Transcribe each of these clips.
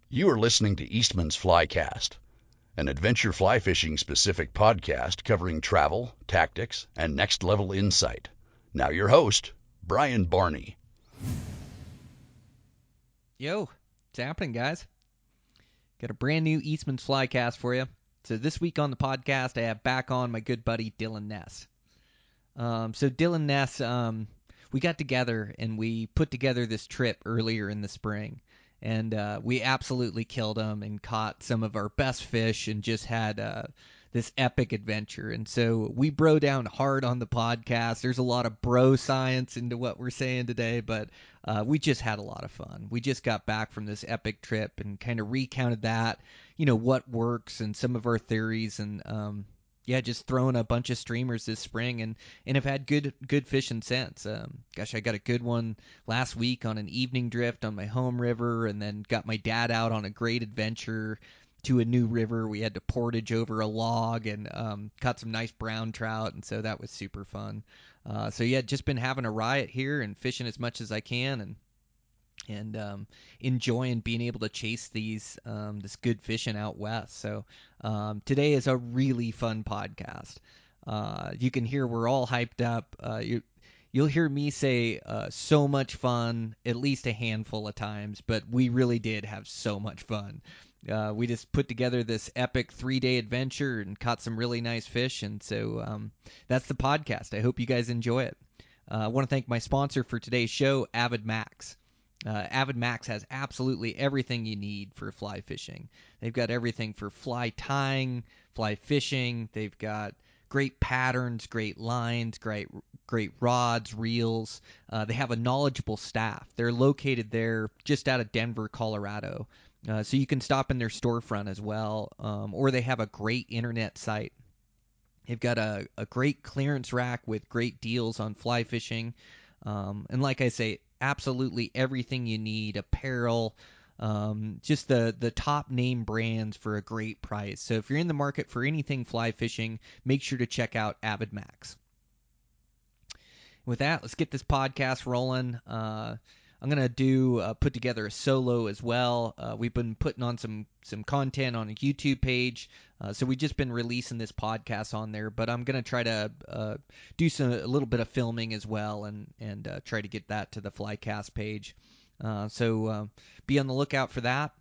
You are listening to Eastmans Fly Cast, an adventure fly fishing specific podcast covering travel, tactics, and next level insight. Now your host, Brian Barney. Yo, what's happening, guys? Got a brand new Eastmans Fly Cast for you. So this week on the podcast, I have back on my good buddy Dillon Ness. So Dillon Ness, we got together and we put together this trip earlier in the spring. And we absolutely killed them and caught some of our best fish and just had this epic adventure. And so we bro down hard on the podcast. There's a lot of bro science into what we're saying today, but we just had a lot of fun. We just got back from this epic trip and kind of recounted that, what works and some of our theories and just throwing a bunch of streamers this spring and have had good fishing since. I got a good one last week on an evening drift on my home river, and then got my dad out on a great adventure to a new river. We had to portage over a log and caught some nice brown trout, and so that was super fun. Just been having a riot here and fishing as much as I can and enjoying being able to chase this good fishing out west. So today is a really fun podcast. You can hear we're all hyped up. You'll hear me say so much fun at least a handful of times, but we really did have so much fun. We just put together this epic 3-day adventure and caught some really nice fish, and so that's the podcast. I hope you guys enjoy it. I want to thank my sponsor for today's show, Avid Max. Avid Max has absolutely everything you need for fly fishing. They've got everything for fly tying, fly fishing. They've got great patterns, great lines, great rods, reels. They have a knowledgeable staff. They're located there just out of Denver, Colorado. So you can stop in their storefront as well, or they have a great internet site. They've got a great clearance rack with great deals on fly fishing. And like I say, absolutely everything you need, apparel, just the top name brands for a great price. So if you're in the market for anything fly fishing, make sure to check out Avid Max. With that, let's get this podcast rolling. I'm going to put together a solo as well. We've been putting on some content on a YouTube page. So we've just been releasing this podcast on there, but I'm going to try to do a little bit of filming as well and try to get that to the Flycast page. So be on the lookout for that.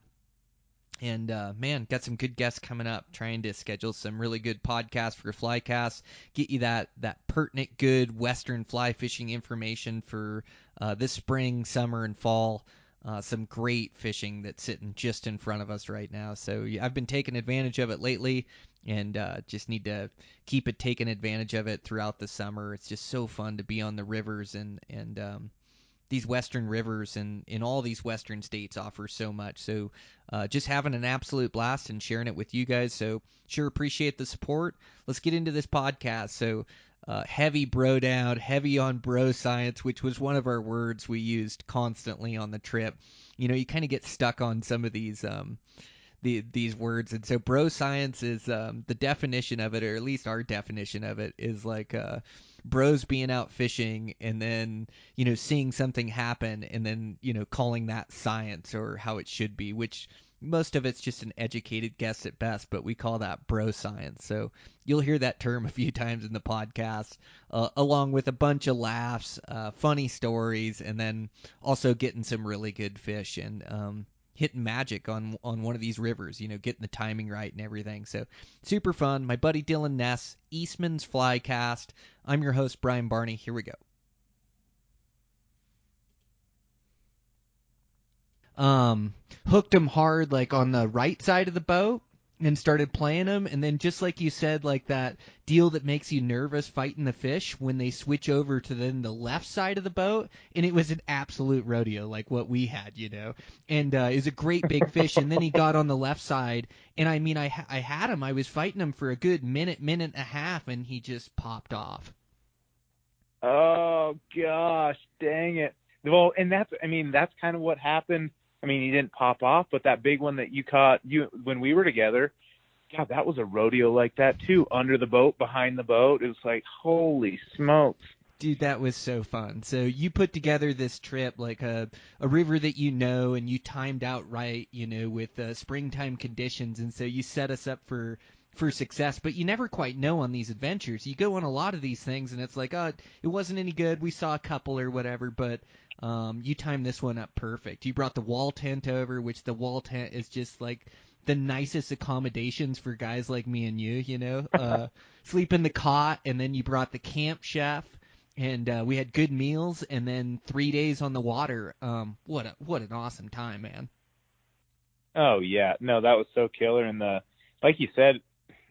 And, got some good guests coming up, trying to schedule some really good podcasts for Flycast, get you that pertinent, good Western fly fishing information for this spring, summer, and fall. Some great fishing that's sitting just in front of us right now. So I've been taking advantage of it lately and just need to keep taking advantage of it throughout the summer. It's just so fun to be on the rivers and these western rivers and in all these western states offer so much. So just having an absolute blast and sharing it with you guys. So sure appreciate the support. Let's get into this podcast. So heavy bro down, heavy on bro science, which was one of our words we used constantly on the trip. You kind of get stuck on some of these words. And so bro science is the definition of it, or at least our definition of it, is like bros being out fishing and then, seeing something happen and then, calling that science or how it should be, which most of it's just an educated guess at best, but we call that bro science. So you'll hear that term a few times in the podcast, along with a bunch of laughs, funny stories, and then also getting some really good fish and hitting magic on one of these rivers, getting the timing right and everything. So super fun. My buddy Dillon Ness, Eastmans Fly Cast. I'm your host, Brian Barney. Here we go. Hooked him hard like on the right side of the boat and started playing them, and then just like you said, like that deal that makes you nervous fighting the fish when they switch over to then the left side of the boat, and it was an absolute rodeo like what we had, and it was a great big fish, and then he got on the left side, and I mean I had him, I was fighting him for a good minute and a half, and he just popped off. Oh gosh, dang it. Well, and that's kind of what happened. I mean, he didn't pop off, but that big one that you caught when we were together, God, that was a rodeo like that too. Under the boat, behind the boat. It was like, holy smokes. Dude, that was so fun. So you put together this trip, like a river that you know, and you timed out right, with springtime conditions, and so you set us up for success. But you never quite know on these adventures. You go on a lot of these things, and it's like, oh, it wasn't any good. We saw a couple or whatever, but you timed this one up perfect. You brought the wall tent over, which the wall tent is just like the nicest accommodations for guys like me and you. Sleep in the cot, and then you brought the camp chef. And we had good meals, and then 3 days on the water. What an awesome time, man! Oh yeah, no, that was so killer. And like you said,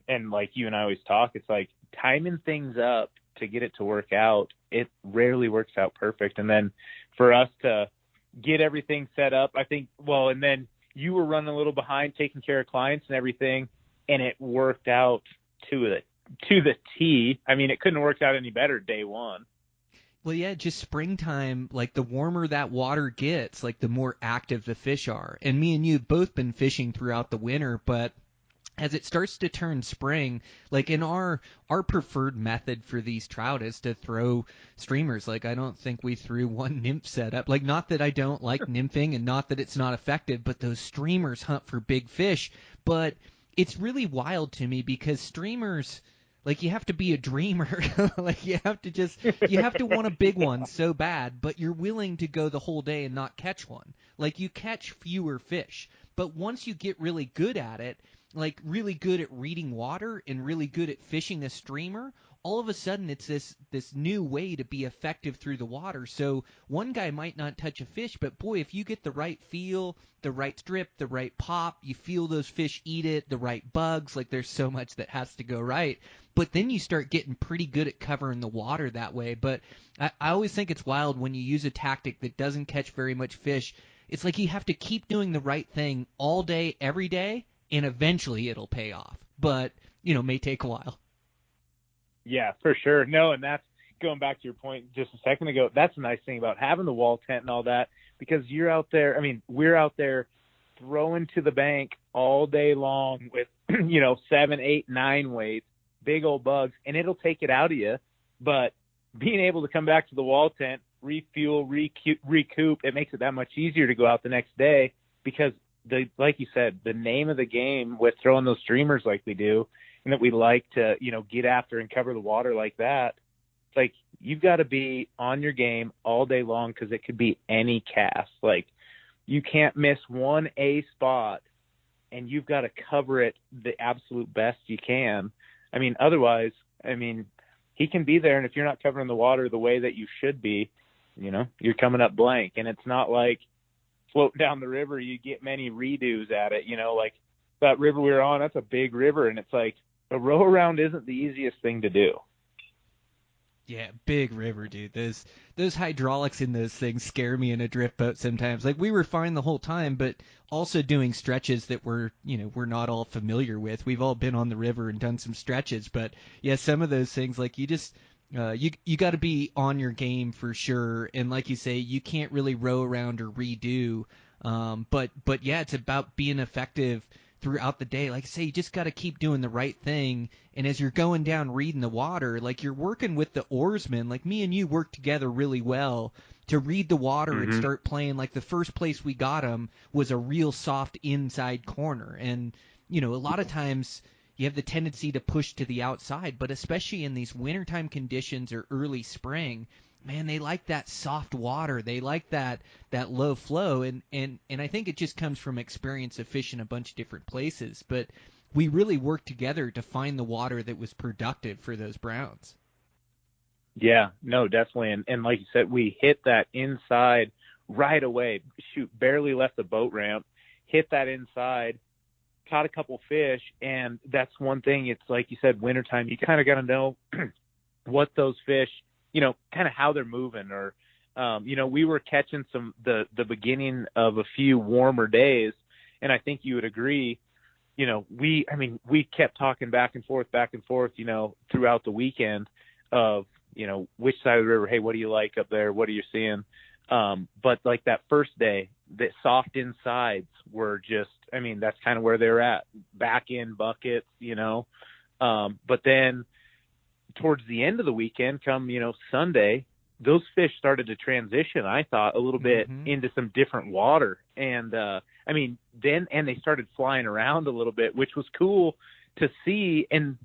and like you and I always talk, it's like timing things up to get it to work out. It rarely works out perfect. And then for us to get everything set up, I think. Well, and then you were running a little behind, taking care of clients and everything, and it worked out to the T. I mean, it couldn't have worked out any better day one. Well, yeah, just springtime, like the warmer that water gets, like the more active the fish are. And me and you have both been fishing throughout the winter, but as it starts to turn spring, like in our preferred method for these trout is to throw streamers. Like I don't think we threw one nymph setup. Like not that I don't like nymphing and not that it's not effective, but those streamers hunt for big fish. But it's really wild to me because streamers, like you have to be a dreamer. Like you have to want a big one so bad, but you're willing to go the whole day and not catch one. Like you catch fewer fish. But once you get really good at it, like really good at reading water and really good at fishing a streamer, all of a sudden it's this new way to be effective through the water. So one guy might not touch a fish, but boy, if you get the right feel, the right strip, the right pop, you feel those fish eat it, the right bugs, like there's so much that has to go right. But then you start getting pretty good at covering the water that way. But I always think it's wild when you use a tactic that doesn't catch very much fish. It's like you have to keep doing the right thing all day, every day, and eventually it'll pay off. But, may take a while. Yeah, for sure. No, and that's going back to your point just a second ago. That's the nice thing about having the wall tent and all that, because you're out there. I mean, we're out there throwing to the bank all day long with, 7, 8, 9 weights, big old bugs, and it'll take it out of you. But being able to come back to the wall tent, refuel, recoup, it makes it that much easier to go out the next day because like you said, the name of the game with throwing those streamers like we do, and that we like to, get after and cover the water like that. It's like, you've got to be on your game all day long because it could be any cast. Like you can't miss one A spot and you've got to cover it the absolute best you can. I mean, otherwise, he can be there. And if you're not covering the water the way that you should be, you're coming up blank. And it's not like floating down the river, you get many redos at it, like that river we were on, that's a big river. And it's like a row around isn't the easiest thing to do. Yeah, big river, dude. Those hydraulics in those things scare me in a drift boat sometimes. Like we were fine the whole time, but also doing stretches that we're not all familiar with. We've all been on the river and done some stretches, but yeah, some of those things, like you just you got to be on your game for sure. And like you say, you can't really row around or redo. But yeah, it's about being effective throughout the day. Like I say, you just got to keep doing the right thing. And as you're going down reading the water, like you're working with the oarsmen, like me and you work together really well to read the water and start playing. Like the first place we got them was a real soft inside corner. And, a lot of times you have the tendency to push to the outside, but especially in these wintertime conditions or early spring, man, they like that soft water. They like that low flow, and I think it just comes from experience of fishing a bunch of different places. But we really worked together to find the water that was productive for those browns. Yeah, no, definitely. And like you said, we hit that inside right away. Shoot, barely left the boat ramp, hit that inside, caught a couple fish, and that's one thing. It's like you said, wintertime, you kind of got to know what those fish, kind of how they're moving, or, we were catching the beginning of a few warmer days. And I think you would agree, we kept talking back and forth, throughout the weekend of, which side of the river, hey, what do you like up there? What are you seeing? But like that first day, the soft insides were just, that's kind of where they're at, back in buckets, but then towards the end of the weekend, come, Sunday, those fish started to transition, I thought, a little bit into some different water. And, and they started flying around a little bit, which was cool to see. And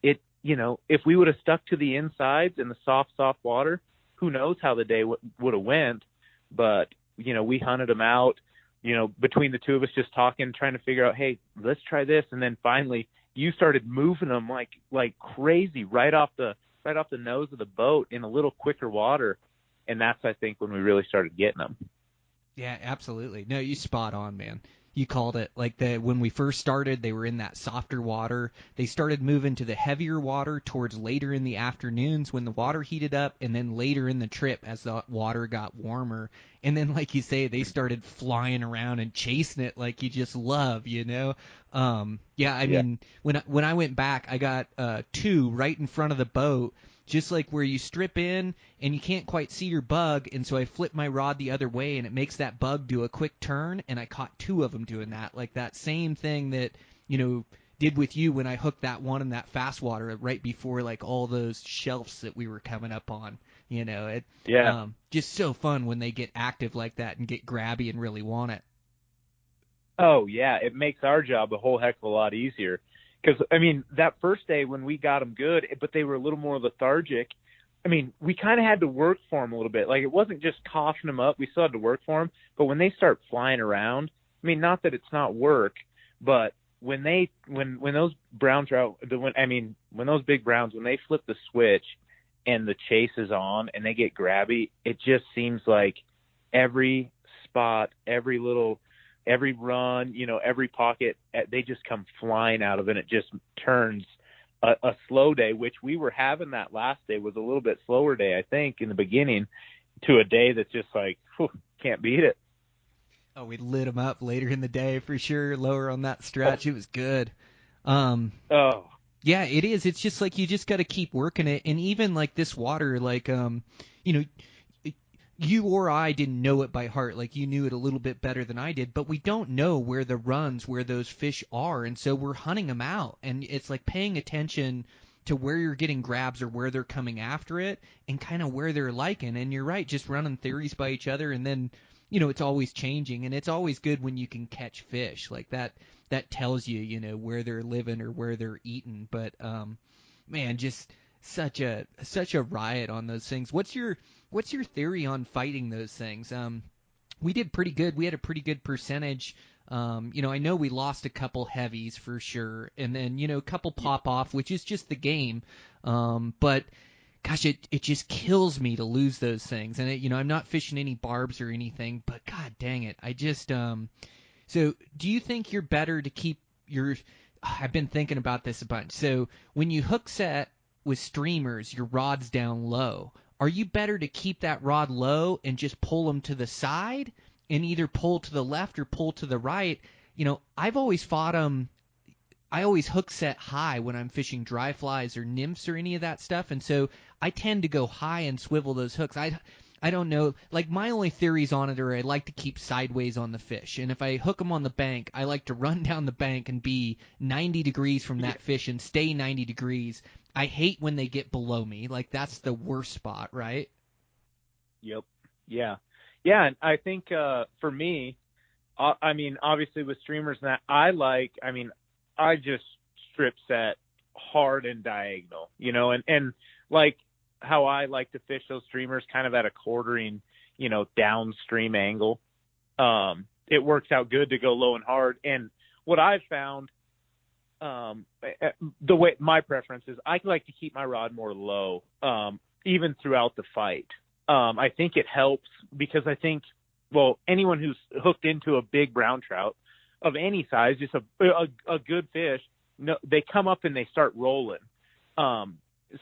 it, if we would have stuck to the insides in the soft water, who knows how the day would have went. But, we hunted them out, between the two of us, just talking, trying to figure out, hey, let's try this. And then finally you started moving them like crazy right off the nose of the boat in a little quicker water. And that's, I think, when we really started getting them. Yeah, absolutely. No, you spot on, man. You called it. Like when we first started, they were in that softer water. They started moving to the heavier water towards later in the afternoons when the water heated up, and then later in the trip as the water got warmer. And then, like you say, they started flying around and chasing it like you just love, I mean, when I went back, I got 2 right in front of the boat, just like where you strip in and you can't quite see your bug, and so I flip my rod the other way and it makes that bug do a quick turn, and I caught 2 of them doing that, like that same thing that did with you when I hooked that one in that fast water right before like all those shelves that we were coming up on. Just so fun when they get active like that and get grabby and really want it. Oh yeah, it makes our job a whole heck of a lot easier. Because, that first day when we got them good, but they were a little more lethargic, we kind of had to work for them a little bit. Like, it wasn't just coughing them up. We still had to work for them. But when they start flying around, not that it's not work, but when those brown trout, when those big browns, when they flip the switch and the chase is on and they get grabby, it just seems like every spot, every run, every pocket, they just come flying out of it. And it just turns a slow day, which we were having that last day was a little bit slower day, I think, in the beginning, to a day that's just like, whew, can't beat it. Oh, we lit them up later in the day for sure, lower on that stretch. It was good. Yeah, it is. It's just like you just got to keep working it. And even like this water, like, you or I didn't know it by heart. Like, you knew it a little bit better than I did, but we don't know where those fish are. And so we're hunting them out. And it's like paying attention to where you're getting grabs or where they're coming after it and kind of where they're liking. And you're right, just running theories by each other. And then, it's always changing. And it's always good when you can catch fish like that. That tells you, where they're living or where they're eating. But, man, just such a riot on those things. What's your theory on fighting those things? We did pretty good. We had a pretty good percentage. I know we lost a couple heavies for sure, and then a couple pop off, which is just the game. But gosh, it just kills me to lose those things. And I'm not fishing any barbs or anything, but god dang it, I just So do you think you're better to keep your? I've been thinking about this a bunch. So when you hook set with streamers, your rod's down low. Are you better to keep that rod low and just pull them to the side and either pull to the left or pull to the right? I've always fought them. I always hook set high when I'm fishing dry flies or nymphs or any of that stuff, and so I tend to go high and swivel those hooks. I don't know. Like, my only theories on it are I like to keep sideways on the fish, and if I hook them on the bank, I like to run down the bank and be 90 degrees from that fish and stay 90 degrees. I hate when they get below me. Like, that's the worst spot, right? Yep. Yeah. Yeah, and I think for me, obviously with streamers and that, I just strip set hard and diagonal, and like how I like to fish those streamers kind of at a quartering, downstream angle. It works out good to go low and hard. And what I've found, the way my preference is, I like to keep my rod more low, even throughout the fight. I think it helps because I think, anyone who's hooked into a big brown trout of any size, just a good fish, they come up and they start rolling.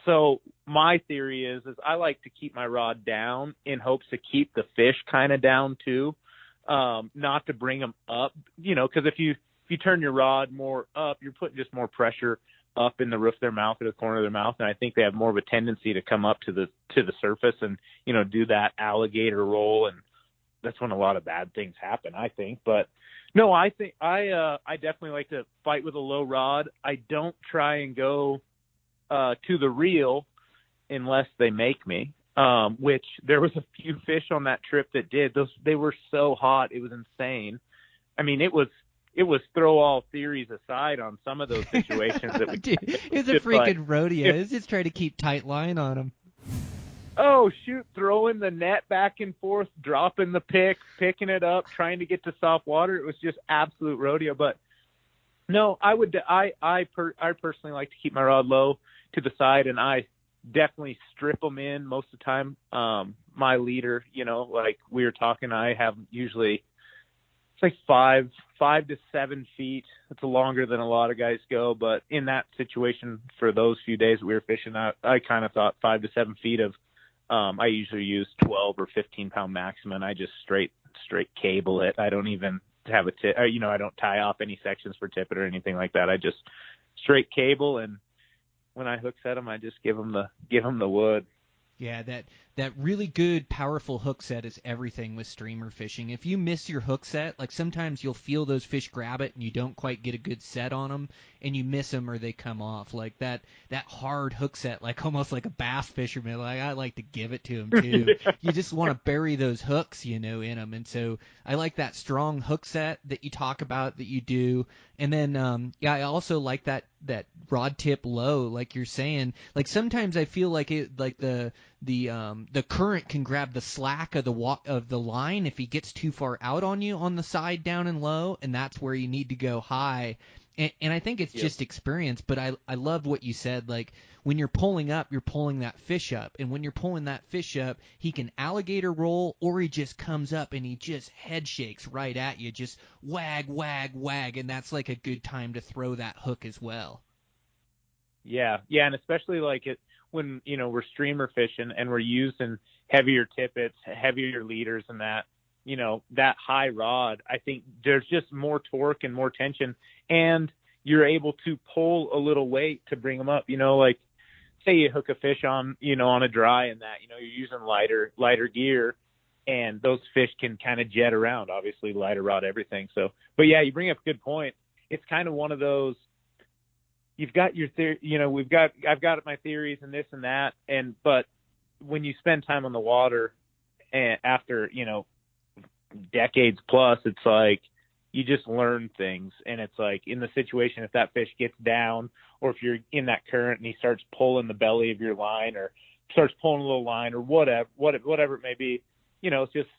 So my theory is I like to keep my rod down in hopes to keep the fish kind of down too, not to bring them up, because if you turn your rod more up, you're putting just more pressure up in the roof of their mouth or the corner of their mouth, and I think they have more of a tendency to come up to the surface and do that alligator roll, and that's when a lot of bad things happen, I think. But no, I think I definitely like to fight with a low rod. I don't try and go to the reel unless they make me. Which there was a few fish on that trip that did. They were so hot, it was insane. I mean, it was throw all theories aside on some of those situations that we. Dude, it's a freaking rodeo. It's just trying to keep tight line on them. Oh shoot! Throwing the net back and forth, dropping the pick, picking it up, trying to get to soft water. It was just absolute rodeo. But no, I personally like to keep my rod low to the side, and I definitely strip them in most of the time. My leader, like we were talking, I have usually it's like 5 to 7 feet. It's longer than a lot of guys go, but in that situation for those few days we were fishing out, I kind of thought 5 to 7 feet of. I usually use 12 or 15 pound maximum. I just straight cable it. I don't even have a tip. I don't tie off any sections for tippet or anything like that. I just straight cable, and when I hook set them, I just give them the wood. Yeah, that really good, powerful hook set is everything with streamer fishing. If you miss your hook set, like sometimes you'll feel those fish grab it and you don't quite get a good set on them, and you miss them or they come off. Like that hard hook set, like almost like a bass fisherman. Like I like to give it to him too. You just want to bury those hooks, in them. And so I like that strong hook set that you talk about that you do. And then I also like that rod tip low, like you're saying. Like sometimes I feel like the current can grab the slack of the line if he gets too far out on you on the side down and low, and that's where you need to go high. And I think it's just experience, but I love what you said. Like when you're pulling up, you're pulling that fish up, and when you're pulling that fish up, he can alligator roll, or he just comes up and he just head shakes right at you, just wag, wag, wag, and that's like a good time to throw that hook as well. Yeah, and especially like when we're streamer fishing and we're using heavier tippets, heavier leaders, and that that high rod, I think there's just more torque and more tension, and you're able to pull a little weight to bring them up. Like say you hook a fish on on a dry and that you're using lighter gear, and those fish can kind of jet around. Obviously, lighter rod, everything. So, but yeah, you bring up a good point. It's kind of one of those. You've got your theory, I've got my theories and this and that, but when you spend time on the water and after, decades plus, it's like you just learn things. And it's like in the situation, if that fish gets down, or if you're in that current and he starts pulling the belly of your line, or starts pulling a little line, or whatever it may be, it's just,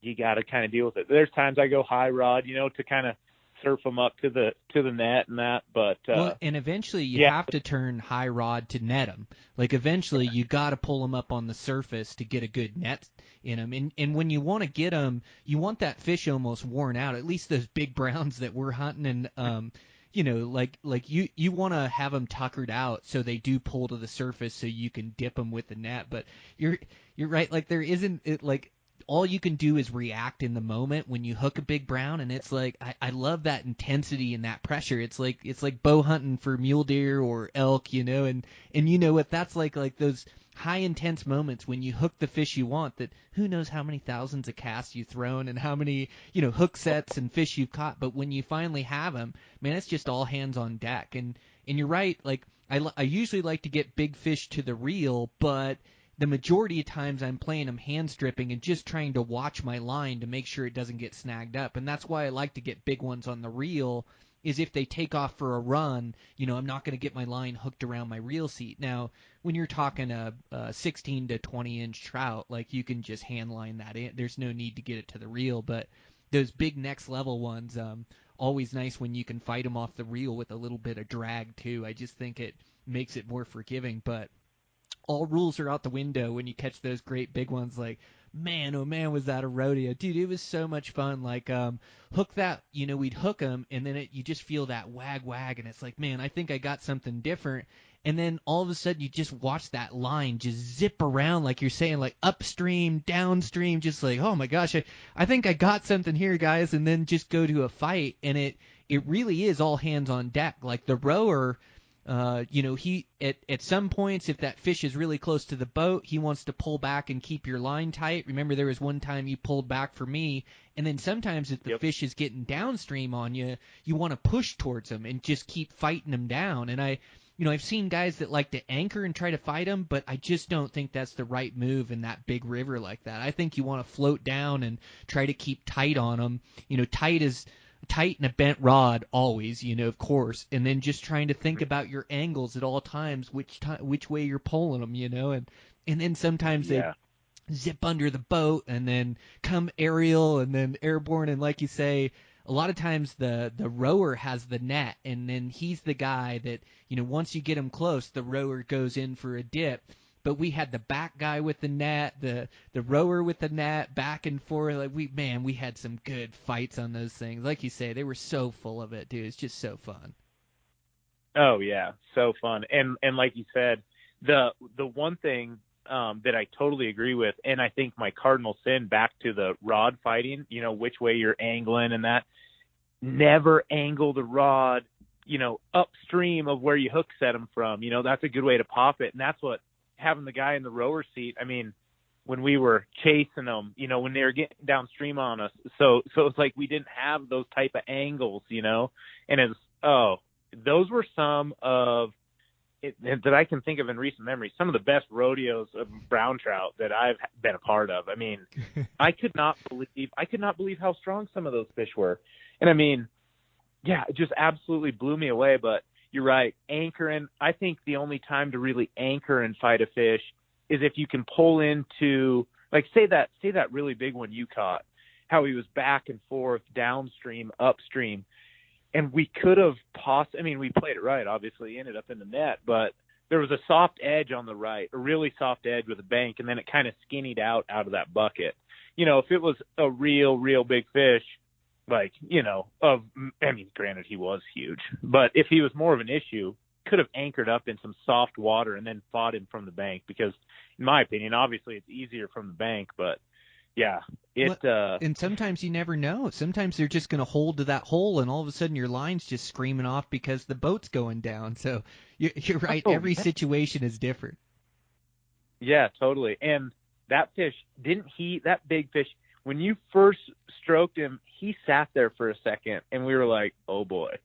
you got to kind of deal with it. There's times I go high rod, to kind of surf them up to the net and that, but and eventually you have to turn high rod to net them. Like eventually you got to pull them up on the surface to get a good net in them. And when you want to get them, you want that fish almost worn out. At least those big browns that we're hunting, and like you want to have them tuckered out so they do pull to the surface so you can dip them with the net. But you're right. Like there isn't it like. All you can do is react in the moment when you hook a big brown, and it's like I love that intensity and that pressure. It's like bow hunting for mule deer or elk, and you know what that's like those high intense moments when you hook the fish you want, that who knows how many thousands of casts you've thrown and how many hook sets and fish you've caught, but when you finally have them, man, it's just all hands on deck. And you're right, like I usually like to get big fish to the reel, but the majority of times I'm playing them hand stripping and just trying to watch my line to make sure it doesn't get snagged up. And that's why I like to get big ones on the reel, is if they take off for a run, I'm not going to get my line hooked around my reel seat. Now, when you're talking a 16 to 20 inch trout, like you can just hand line that in. There's no need to get it to the reel. But those big next level ones, always nice when you can fight them off the reel with a little bit of drag too. I just think it makes it more forgiving. But all rules are out the window when you catch those great big ones. Like, man, oh man, was that a rodeo. Dude, it was so much fun. Like, hook that, we'd hook them, and then you just feel that wag, and it's like, man, I think I got something different. And then all of a sudden you just watch that line just zip around, like you're saying, like upstream, downstream, just like, oh my gosh, I think I got something here, guys, and then just go to a fight. And it really is all hands on deck. Like the rower, he at some points, if that fish is really close to the boat, he wants to pull back and keep your line tight. Remember, there was one time you pulled back for me, and then sometimes if the fish is getting downstream on you, you want to push towards him and just keep fighting him down. And I've seen guys that like to anchor and try to fight them, but I just don't think that's the right move in that big river like that. I think you want to float down and try to keep tight on them. Tight and a bent rod always, of course, and then just trying to think about your angles at all times, which way you're pulling them, and then sometimes they zip under the boat and then come aerial and then airborne, and like you say, a lot of times the rower has the net, and then he's the guy that, once you get him close, the rower goes in for a dip. But we had the back guy with the net, the rower with the net, back and forth. Like we had some good fights on those things. Like you say, they were so full of it, dude. It's just so fun. Oh yeah, so fun. And like you said, the one thing that I totally agree with, and I think my cardinal sin, back to the rod fighting, which way you're angling and that, never angle the rod, upstream of where you hook set them from. That's a good way to pop it. And that's what, having the guy in the rower seat, I mean, when we were chasing them, when they were getting downstream on us. So it's like we didn't have those type of angles, and those were some of it that I can think of in recent memory, some of the best rodeos of brown trout that I've been a part of. I mean, I could not believe how strong some of those fish were. And I mean, yeah, it just absolutely blew me away. But you're right, anchoring, I think the only time to really anchor and fight a fish is if you can pull into, like, say that really big one you caught, how he was back and forth, downstream, upstream. And we could have we played it right, obviously, ended up in the net, but there was a soft edge on the right, a really soft edge with a bank, and then it kind of skinnied out of that bucket. If it was a real big fish, like, granted he was huge, but if he was more of an issue, could have anchored up in some soft water and then fought him from the bank, because in my opinion, obviously it's easier from the bank, but yeah, and sometimes you never know. Sometimes they're just going to hold to that hole, and all of a sudden your line's just screaming off because the boat's going down. So you're right. Every situation is different. Yeah, totally. And that fish, that big fish, when you first stroked him, he sat there for a second, and we were like, oh boy.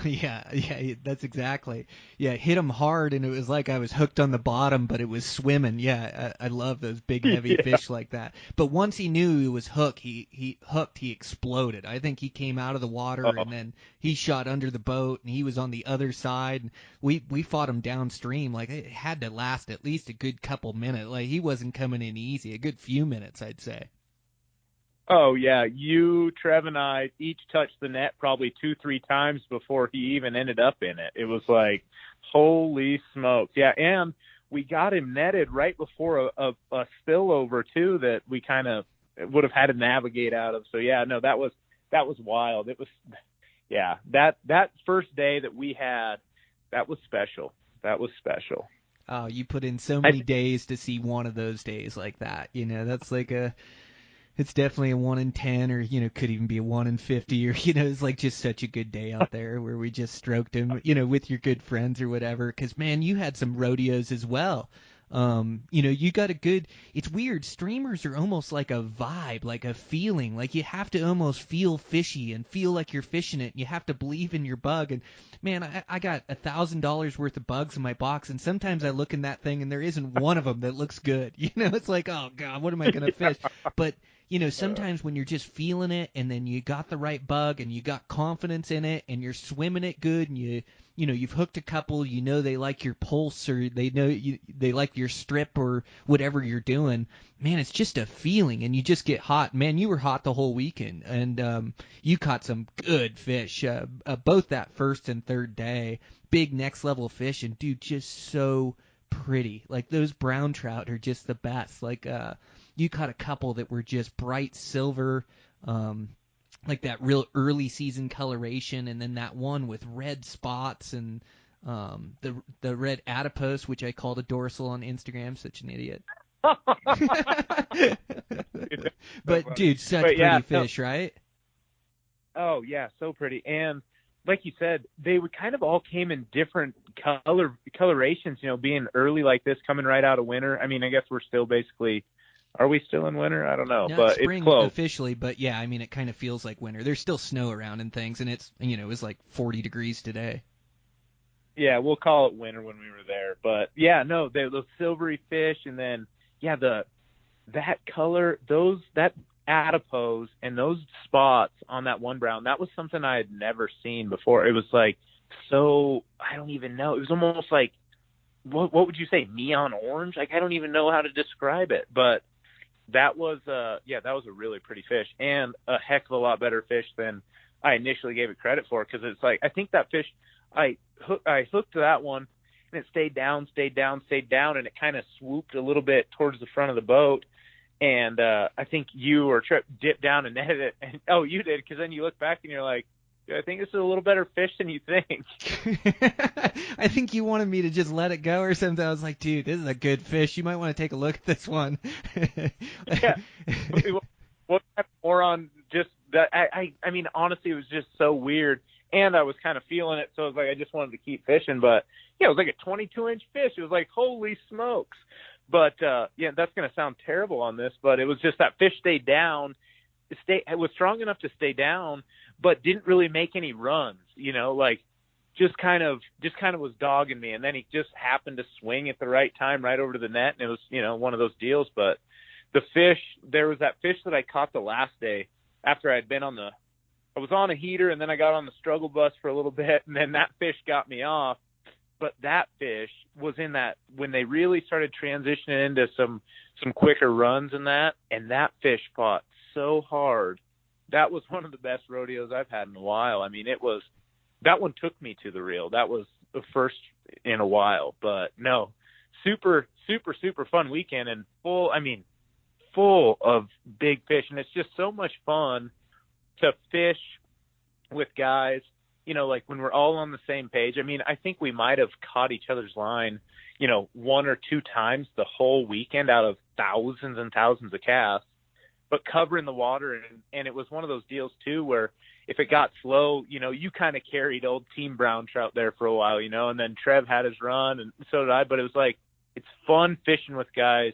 Yeah, that's exactly. Yeah, hit him hard, and it was like I was hooked on the bottom, but it was swimming. Yeah, I love those big, heavy fish like that. But once he knew he was hooked, he exploded. I think he came out of the water, and then he shot under the boat, and he was on the other side. And we fought him downstream. Like, it had to last at least a good couple minutes. Like, he wasn't coming in easy. A good few minutes, I'd say. Oh, yeah. You, Trev, and I each touched the net probably 2-3 times before he even ended up in it. It was like, holy smokes. Yeah, and we got him netted right before a spillover, too, that we kind of would have had to navigate out of. So, yeah, no, that was wild. It was, yeah, that first day that we had, that was special. That was special. Oh, you put in so many days to see one of those days like that. That's like it's definitely a 1 in 10, or could even be a 1 in 50, or it's like just such a good day out there where we just stroked him, with your good friends or whatever. Because man, you had some rodeos as well. You got a good. It's weird. Streamers are almost like a vibe, like a feeling. Like you have to almost feel fishy and feel like you're fishing it. And you have to believe in your bug. And man, I got $1,000 worth of bugs in my box, and sometimes I look in that thing and there isn't one of them that looks good. It's like, oh god, what am I gonna fish? But sometimes when you're just feeling it, and then you got the right bug, and you got confidence in it, and you're swimming it good, and you've hooked a couple, they like your pulse, or they know they like your strip or whatever you're doing. Man, it's just a feeling, and you just get hot. Man, you were hot the whole weekend, and you caught some good fish, both that first and third day. Big next level fish, and dude, just so pretty. Like, those brown trout are just the best. Like, you caught a couple that were just bright silver, like that real early season coloration, and then that one with red spots, and the red adipose, which I called a dorsal on Instagram. Such an idiot. But dude, such pretty fish, right? Oh yeah, so pretty. And like you said, they would kind of all came in different colorations. Being early like this, coming right out of winter. I mean, I guess we're still basically. Are we still in winter? I don't know, no, but spring it's close. Officially, but yeah, I mean, it kind of feels like winter. There's still snow around and things, and it's, it was like 40 degrees today. Yeah, we'll call it winter when we were there. But yeah, no, those silvery fish, and then yeah, that color, that adipose and those spots on that one brown, that was something I had never seen before. It was like, so I don't even know. It was almost like, what would you say, neon orange? Like, I don't even know how to describe it, but that was that was a really pretty fish, and a heck of a lot better fish than I initially gave it credit for. Because it's like, I think that fish, I hooked that one, and it stayed down, and it kind of swooped a little bit towards the front of the boat. And I think you or Trip dipped down and netted it. And, oh, you did, because then you look back and you're like, I think this is a little better fish than you think. I think you wanted me to just let it go or something. I was like, dude, this is a good fish. You might want to take a look at this one. Yeah. What more on just that? I mean, honestly, it was just so weird. And I was kind of feeling it, so I was like, I just wanted to keep fishing. But yeah, it was like a 22-inch fish. It was like, holy smokes. But yeah, that's going to sound terrible on this, but it was just that fish stayed down. It was strong enough to stay down, but didn't really make any runs, like just kind of was dogging me. And then he just happened to swing at the right time, right over to the net. And it was, one of those deals. But there was that fish that I caught the last day after I was on a heater, and then I got on the struggle bus for a little bit, and then that fish got me off. But that fish was in that, when they really started transitioning into some quicker runs and that fish fought so hard. That was one of the best rodeos I've had in a while. I mean, that one took me to the reel. That was the first in a while. But no, super, super, super fun weekend, and full of big fish. And it's just so much fun to fish with guys, like when we're all on the same page. I mean, I think we might have caught each other's line, one or two times the whole weekend out of thousands and thousands of casts, but covering the water. And it was one of those deals too, where if it got slow, you kind of carried old Team Brown Trout there for a while, and then Trev had his run, and so did I. But it was like, it's fun fishing with guys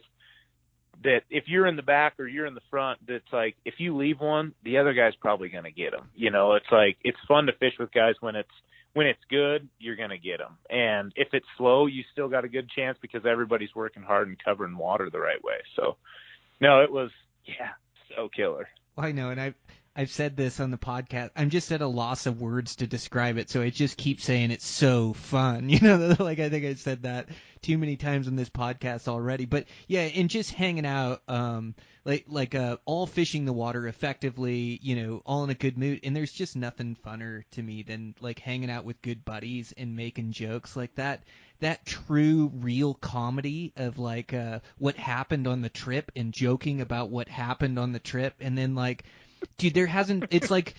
that if you're in the back or you're in the front, that's like, if you leave one, the other guy's probably going to get them. It's like, it's fun to fish with guys when it's good, you're going to get them. And if it's slow, you still got a good chance because everybody's working hard and covering water the right way. So no, it was, so killer. Well, I know. And I've said this on the podcast. I'm just at a loss of words to describe it, so I just keep saying it's so fun. Like I think I said that too many times on this podcast already. But yeah, and just hanging out, all fishing the water effectively, all in a good mood. And there's just nothing funner to me than like hanging out with good buddies and making jokes like that. That true, real comedy of like what happened on the trip and joking about what happened on the trip, and then like, dude, it's like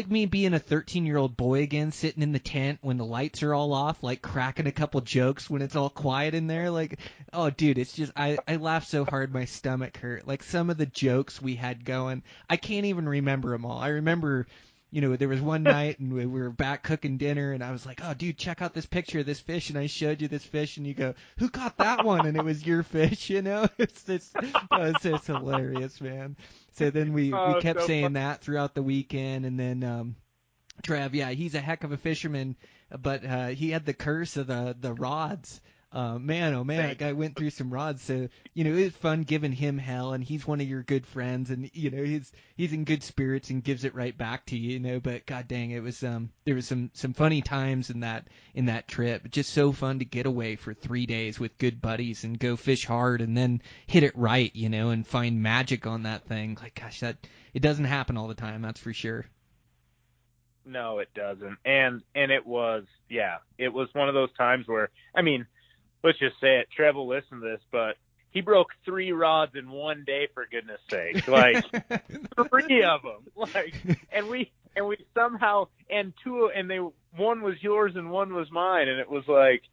me being a 13-year-old boy again, sitting in the tent when the lights are all off, like cracking a couple jokes when it's all quiet in there. Like, oh, dude, it's just, I laughed so hard my stomach hurt. Like some of the jokes we had going, I can't even remember them all. I remember, there was one night and we were back cooking dinner, and I was like, oh, dude, check out this picture of this fish. And I showed you this fish, and you go, who caught that one? And it was your fish, it's hilarious, man. So then we kept saying fun. That throughout the weekend. And then Trev, he's a heck of a fisherman, but he had the curse of the rods. Man, oh man, that guy went through some rods. So, it was fun giving him hell, and he's one of your good friends, and he's in good spirits and gives it right back to you, But god dang, it was there was some funny times in that trip. Just so fun to get away for 3 days with good buddies and go fish hard and then hit it right, and find magic on that thing. Like, gosh, it doesn't happen all the time, that's for sure. No, it doesn't. And it was one of those times where, I mean, let's just say it, Trev will listen to this, but he broke 3 rods in one day, for goodness sake. Like 3 of them. Like, and we somehow, one was yours and one was mine. And it was like,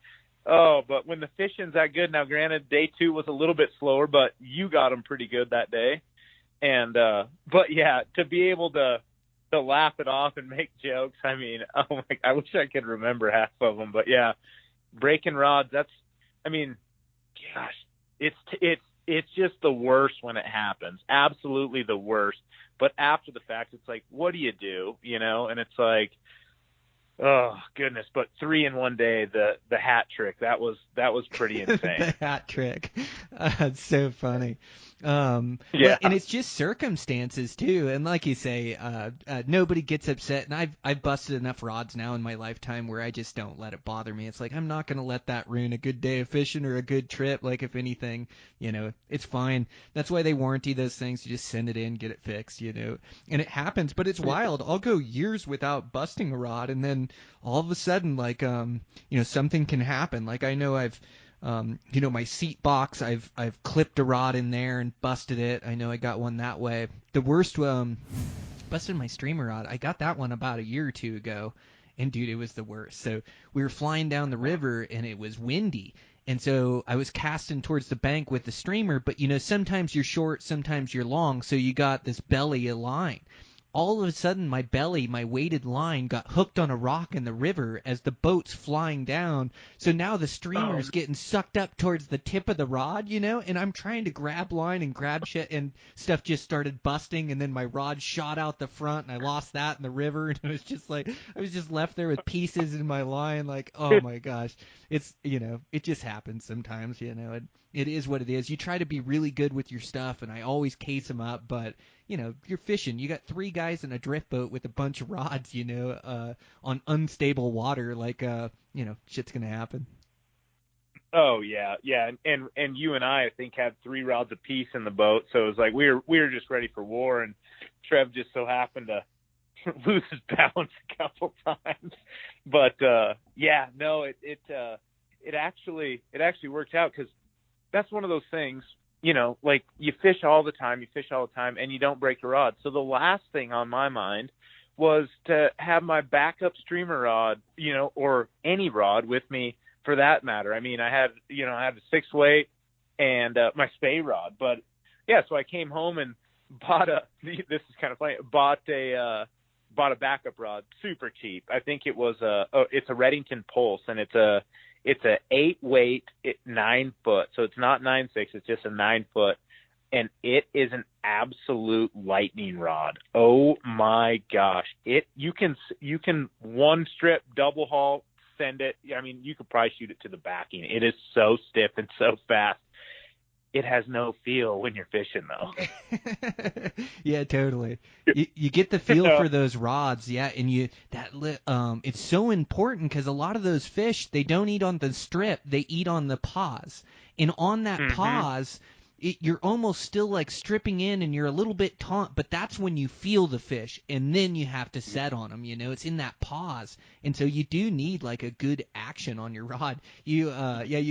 oh, but when the fishing's that good, now granted, day 2 was a little bit slower, but you got them pretty good that day. And, but yeah, to be able to laugh it off and make jokes. I mean, oh my, I wish I could remember half of them, but yeah, breaking rods, gosh, it's just the worst when it happens. Absolutely the worst. But after the fact, it's like, what do? And it's like, Oh goodness, but 3 in one day, the hat trick, that was pretty insane. The hat trick. It's so funny. Yeah. And it's just circumstances too. And like you say, nobody gets upset. And I've busted enough rods now in my lifetime where I just don't let it bother me. It's like I'm not gonna let that ruin a good day of fishing or a good trip. Like if anything, it's fine. That's why they warranty those things. You just send it in, get it fixed, And it happens, but it's wild. I'll go years without busting a rod, and then all of a sudden, like something can happen. Like I know I've my seat box, I've clipped a rod in there and busted it. I know I got one that way. The worst, busted my streamer rod. I got that one about a year or two ago, and dude, it was the worst. So we were flying down the river, and it was windy. And so I was casting towards the bank with the streamer, but sometimes you're short, sometimes you're long, so you got this belly of line. All of a sudden, my weighted line got hooked on a rock in the river as the boat's flying down. So now the streamer's getting sucked up towards the tip of the rod, and I'm trying to grab line and grab shit, and stuff just started busting, and then my rod shot out the front, and I lost that in the river, and it was just like, I was just left there with pieces in my line, like, oh my gosh. It's, it just happens sometimes, it is what it is. You try to be really good with your stuff, and I always case them up, but you're fishing. You got 3 guys in a drift boat with a bunch of rods, on unstable water. Like, shit's gonna happen. Oh yeah, yeah, and you and I think had 3 rods apiece in the boat, so it was like we were just ready for war, and Trev just so happened to lose his balance a couple times. But yeah, no, it actually worked out, because that's one of those things. Like you fish all the time, and you don't break your rod. So the last thing on my mind was to have my backup streamer rod, or any rod with me for that matter. I mean, I had a 6-weight and my spay rod, but yeah, so I came home and this is kind of funny, bought a backup rod, super cheap. I think it was it's a Reddington Pulse, and it's a 8-weight, 9 foot. So it's not 9.6, it's just a 9 foot. And it is an absolute lightning rod. Oh my gosh. You can one strip, double haul, send it. I mean, you could probably shoot it to the backing. It is so stiff and so fast. It has no feel when you're fishing, though. Yeah, totally. You get the feel for those rods, yeah, and it's so important, because a lot of those fish, they don't eat on the strip, they eat on the pause, and on that pause, you're almost still like stripping in, and you're a little bit taut, but that's when you feel the fish, and then you have to set on them. It's in that pause, and so you do need like a good action on your rod. You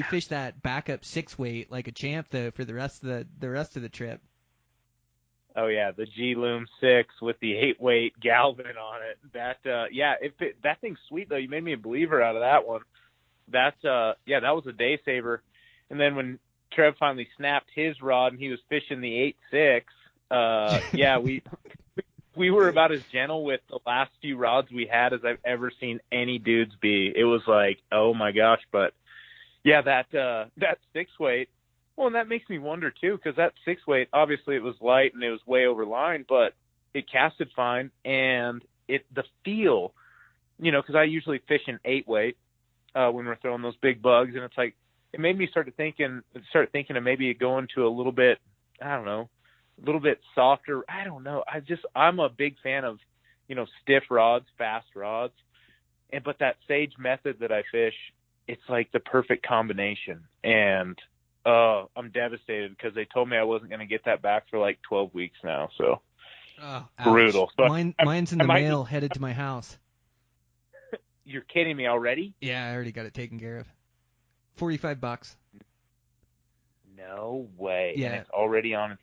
fish that backup 6-weight like a champ though for the rest of the trip. Oh yeah, the G-Loom 6 with the 8-weight Galvin on it. That thing's sweet though. You made me a believer out of that one. That was a day saver. And then when Trev finally snapped his rod and he was fishing the 8.6, we were about as gentle with the last few rods we had as I've ever seen any dudes be. It was like, oh my gosh. But yeah, that 6-weight, well, and that makes me wonder too, because that 6-weight, obviously it was light and it was way over line, but it casted fine, and the feel, because I usually fish an 8-weight when we're throwing those big bugs, and it's like, it made me start thinking of maybe going to a little bit, I don't know, a little bit softer. I don't know. I'm a big fan of, stiff rods, fast rods. But that Sage method that I fish, it's like the perfect combination. And I'm devastated, because they told me I wasn't going to get that back for like 12 weeks now. So brutal. So mine's in the mail, headed to my house. You're kidding me already? Yeah, I already got it taken care of. $45. No way. Yeah. And it's already on.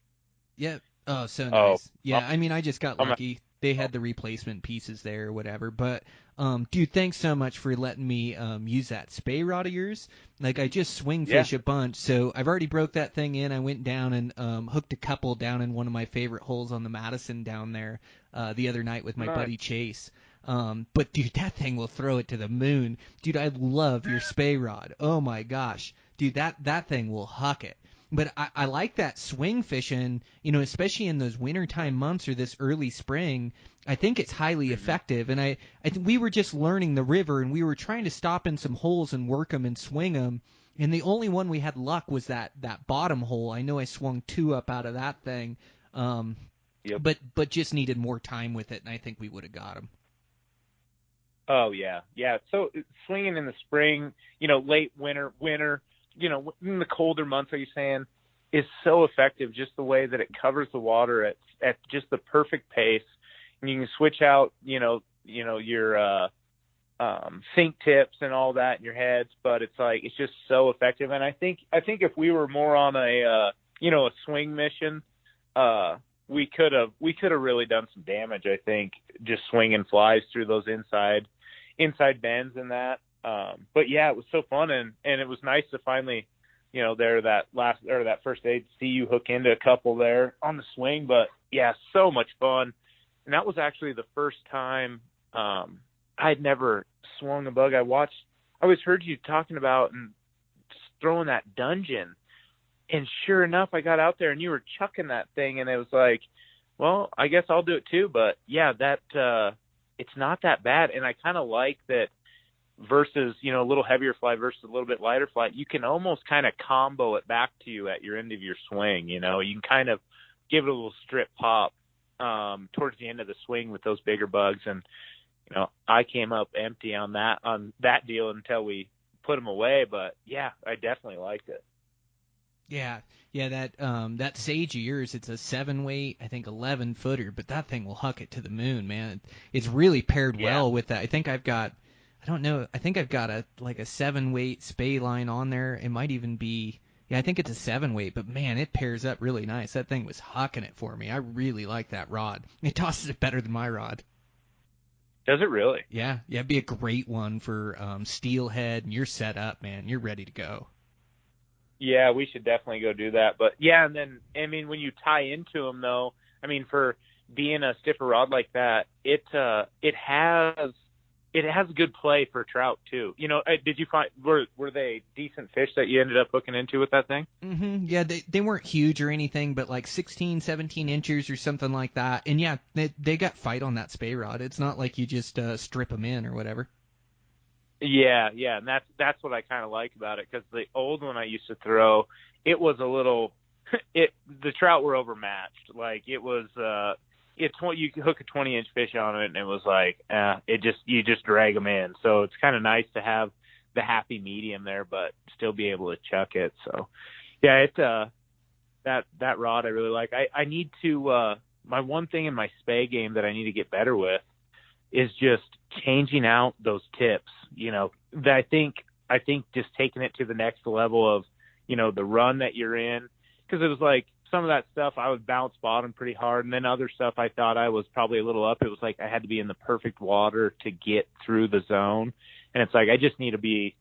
Yeah. Oh, so nice. Yeah, I mean, I just got lucky. They had the replacement pieces there or whatever. But, dude, thanks so much for letting me use that spay rod of yours. Like, I just swing fish a bunch, so I've already broke that thing in. I went down and hooked a couple down in one of my favorite holes on the Madison down there the other night with my buddy Chase. But, dude, that thing will throw it to the moon. Dude, I love your spay rod. Oh, my gosh. Dude, that thing will huck it. But I like that swing fishing, you know, especially in those wintertime months or this early spring. I think it's highly effective. And we were just learning the river, and we were trying to stop in some holes and work them and swing them. And the only one we had luck was that bottom hole. I know I swung 2 up out of that thing, Yep. but just needed more time with it, and I think we would have got them. Oh yeah. So swinging in the spring, you know, late winter, you know, in the colder months, are you saying, is so effective, just the way that it covers the water at just the perfect pace. And you can switch out, you know, your sink tips and all that in your heads, but it's like, it's just so effective. And I think if we were more on a swing mission, we could have really done some damage, I think, just swinging flies through those inside bends and that. But yeah, it was so fun, and it was nice to finally, you know, that first day, see you hook into a couple there on the swing. But yeah, so much fun. And that was actually the first time I'd never swung a bug. I always heard you talking about and throwing that dungeon, and sure enough, I got out there and you were chucking that thing, and it was like, well, I guess I'll do it too. But yeah, that it's not that bad, and I kind of like that. Versus, you know, a little heavier fly versus a little bit lighter fly, you can almost kind of combo it back to you at your end of your swing. You know, you can kind of give it a little strip pop towards the end of the swing with those bigger bugs. And, you know, I came up empty on that deal until we put them away. But yeah, I definitely liked it. Yeah, that sage of yours, it's a 7-weight, I think 11-footer, but that thing will huck it to the moon, man. It's really paired well with that. I think I've got a 7-weight spay line on there. It might even be, I think it's a 7-weight, but man, it pairs up really nice. That thing was hucking it for me. I really like that rod. It tosses it better than my rod. Does it really? Yeah, it'd be a great one for steelhead, and you're set up, man. You're ready to go. Yeah, we should definitely go do that. But yeah, and then, I mean, when you tie into them though, I mean, for being a stiffer rod like that, it has good play for trout too. You know, did you find, were they decent fish that you ended up hooking into with that thing? Mm-hmm. Yeah, they weren't huge or anything, but like 16, 17 inches or something like that. And yeah, they got fight on that spay rod. It's not like you just strip them in or whatever. Yeah, and that's what I kind of like about it, because the old one I used to throw, it was a little, the trout were overmatched. Like it was, you could hook a 20-inch fish on it, and it was like, you just drag them in. So it's kind of nice to have the happy medium there, but still be able to chuck it. So yeah, that rod I really like. I need to, my one thing in my spay game that I need to get better with is just changing out those tips. You know, that I think just taking it to the next level of, you know, the run that you're in, because it was like some of that stuff I would bounce bottom pretty hard, and then other stuff I thought I was probably a little up. It was like I had to be in the perfect water to get through the zone, and it's like I just need to be.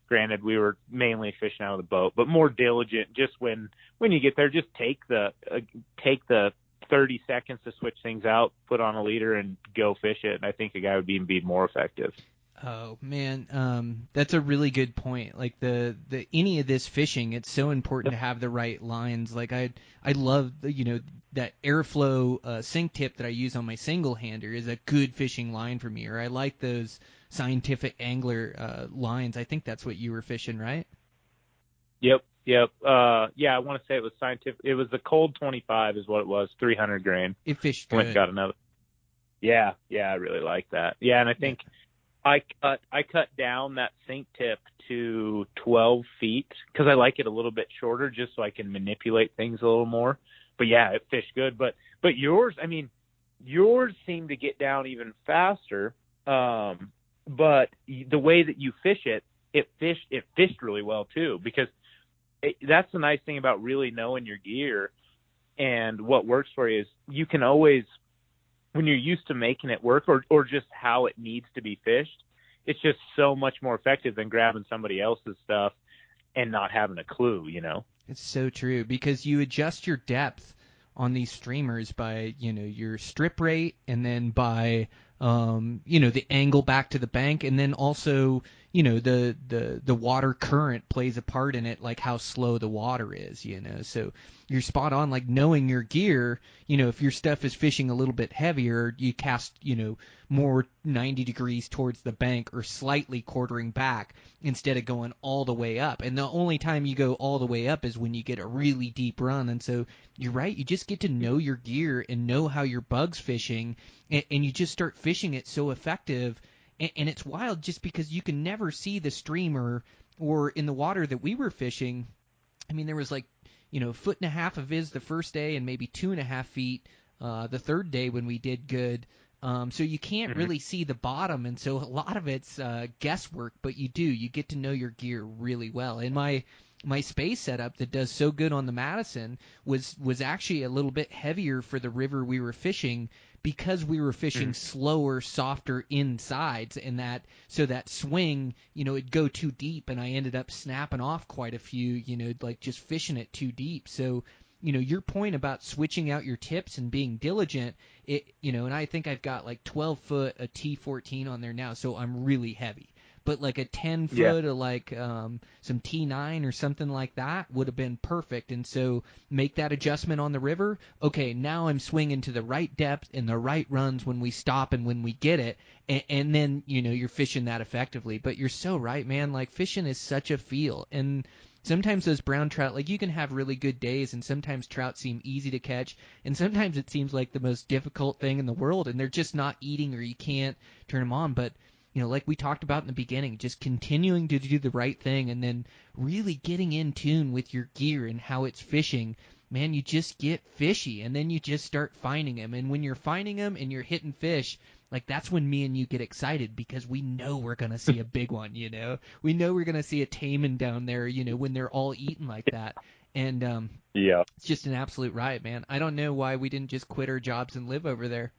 Granted, we were mainly fishing out of the boat, but more diligent. Just when you get there, just take the 30 seconds to switch things out, put on a leader, and go fish it. And I think a guy would be more effective. Oh man, that's a really good point. Like the any of this fishing, it's so important to have the right lines. Like I love that airflow sink tip that I use on my single hander is a good fishing line for me. Or I like those Scientific Angler lines. I think that's what you were fishing, right? Yep. Yeah, I want to say it was Scientific. It was the Cold 25 is what it was, 300 grain. It fished good. Went and got another. Yeah, I really like that. Yeah, and I think I cut down that sink tip to 12 feet because I like it a little bit shorter just so I can manipulate things a little more. But yeah, it fished good. But yours seem to get down even faster. But the way that you fish it fished really well too, because that's the nice thing about really knowing your gear and what works for you is you can always, when you're used to making it work or just how it needs to be fished, it's just so much more effective than grabbing somebody else's stuff and not having a clue, you know? It's so true, because you adjust your depth on these streamers by, your strip rate and then by the angle back to the bank, and then also, the water current plays a part in it, like how slow the water is, So you're spot on, like knowing your gear, if your stuff is fishing a little bit heavier, you cast, more 90 degrees towards the bank or slightly quartering back instead of going all the way up. And the only time you go all the way up is when you get a really deep run. And so you're right, you just get to know your gear and know how your bug's fishing, and you just start fishing it so effective. And it's wild just because you can never see the stream or in the water that we were fishing. I mean, there was like, 1.5 of viz the first day and maybe 2.5 feet the third day when we did good. So you can't really see the bottom, and so a lot of it's guesswork, but you get to know your gear really well. And my space setup that does so good on the Madison was actually a little bit heavier for the river we were fishing, because we were fishing slower, softer insides, and that swing, it'd go too deep, and I ended up snapping off quite a few, like just fishing it too deep. So, your point about switching out your tips and being diligent, and I think I've got like 12 foot a T14 on there now, so I'm really heavy. But like a 10 foot of like some T9 or something like that would have been perfect. And so make that adjustment on the river. Okay, now I'm swinging to the right depth and the right runs when we stop and when we get it. And then, you're fishing that effectively. But you're so right, man. Like, fishing is such a feel. And sometimes those brown trout, like, you can have really good days, and sometimes trout seem easy to catch, and sometimes it seems like the most difficult thing in the world, and they're just not eating, or you can't turn them on. But like we talked about in the beginning, just continuing to do the right thing and then really getting in tune with your gear and how it's fishing, man, you just get fishy, and then you just start finding them. And when you're finding them and you're hitting fish, like, that's when me and you get excited, because we know we're going to see a big one, We know we're going to see a taimen down there, when they're all eating like that. And it's just an absolute riot, man. I don't know why we didn't just quit our jobs and live over there.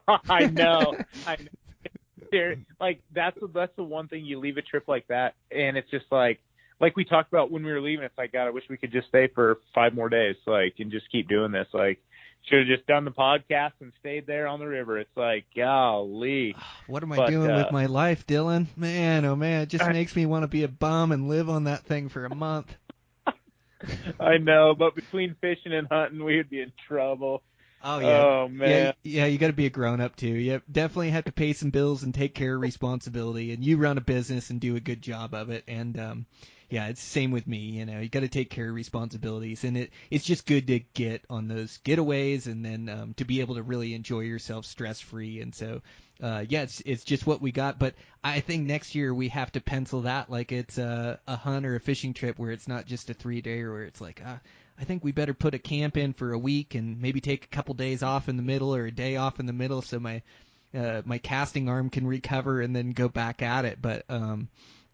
I know. Like, that's the one thing, you leave a trip like that, and it's just like we talked about when we were leaving. It's like, God, I wish we could just stay for 5 more days, like, and just keep doing this. Like, should have just done the podcast and stayed there on the river. It's like, golly, what am I doing with my life, Dillon? Man, oh man, it just makes me want to be a bum and live on that thing for a month. I know, but between fishing and hunting, we would be in trouble. Oh yeah. Oh man. Yeah, you got to be a grown up too. You definitely have to pay some bills and take care of responsibility, and you run a business and do a good job of it. And it's the same with me. You got to take care of responsibilities, and it's just good to get on those getaways, and then to be able to really enjoy yourself stress free. And so it's just what we got. But I think next year we have to pencil that like it's a hunt or a fishing trip, where it's not just a 3-day, where it's like I think we better put a camp in for a week and maybe take a couple days off in the middle, or a day off in the middle, so my casting arm can recover and then go back at it. But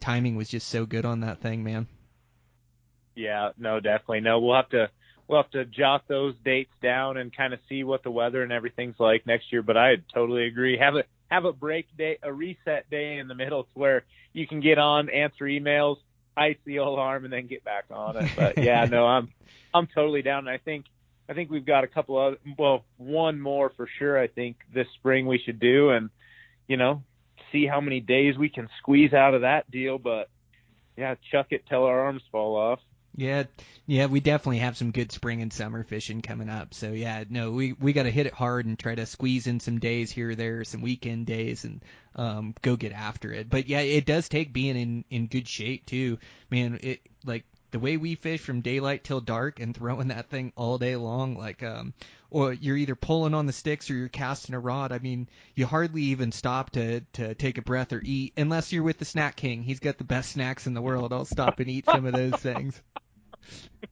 timing was just so good on that thing, man. Yeah, no, definitely. No, we'll have to jot those dates down and kind of see what the weather and everything's like next year. But I totally agree. Have a break day, a reset day in the middle, to where you can get on, answer emails, ice the old arm, and then get back on it. But yeah, no, I'm totally down. I think we've got a couple of, one more for sure. I think this spring we should do, and see how many days we can squeeze out of that deal. But yeah, chuck it till our arms fall off. Yeah, we definitely have some good spring and summer fishing coming up. So yeah, no, we got to hit it hard and try to squeeze in some days here or there, some weekend days, and go get after it. But yeah, it does take being in good shape too, man. It, like, the way we fish from daylight till dark and throwing that thing all day long, like or you're either pulling on the sticks or you're casting a rod. I mean, you hardly even stop to take a breath or eat, unless you're with the Snack King. He's got the best snacks in the world. I'll stop and eat some of those things.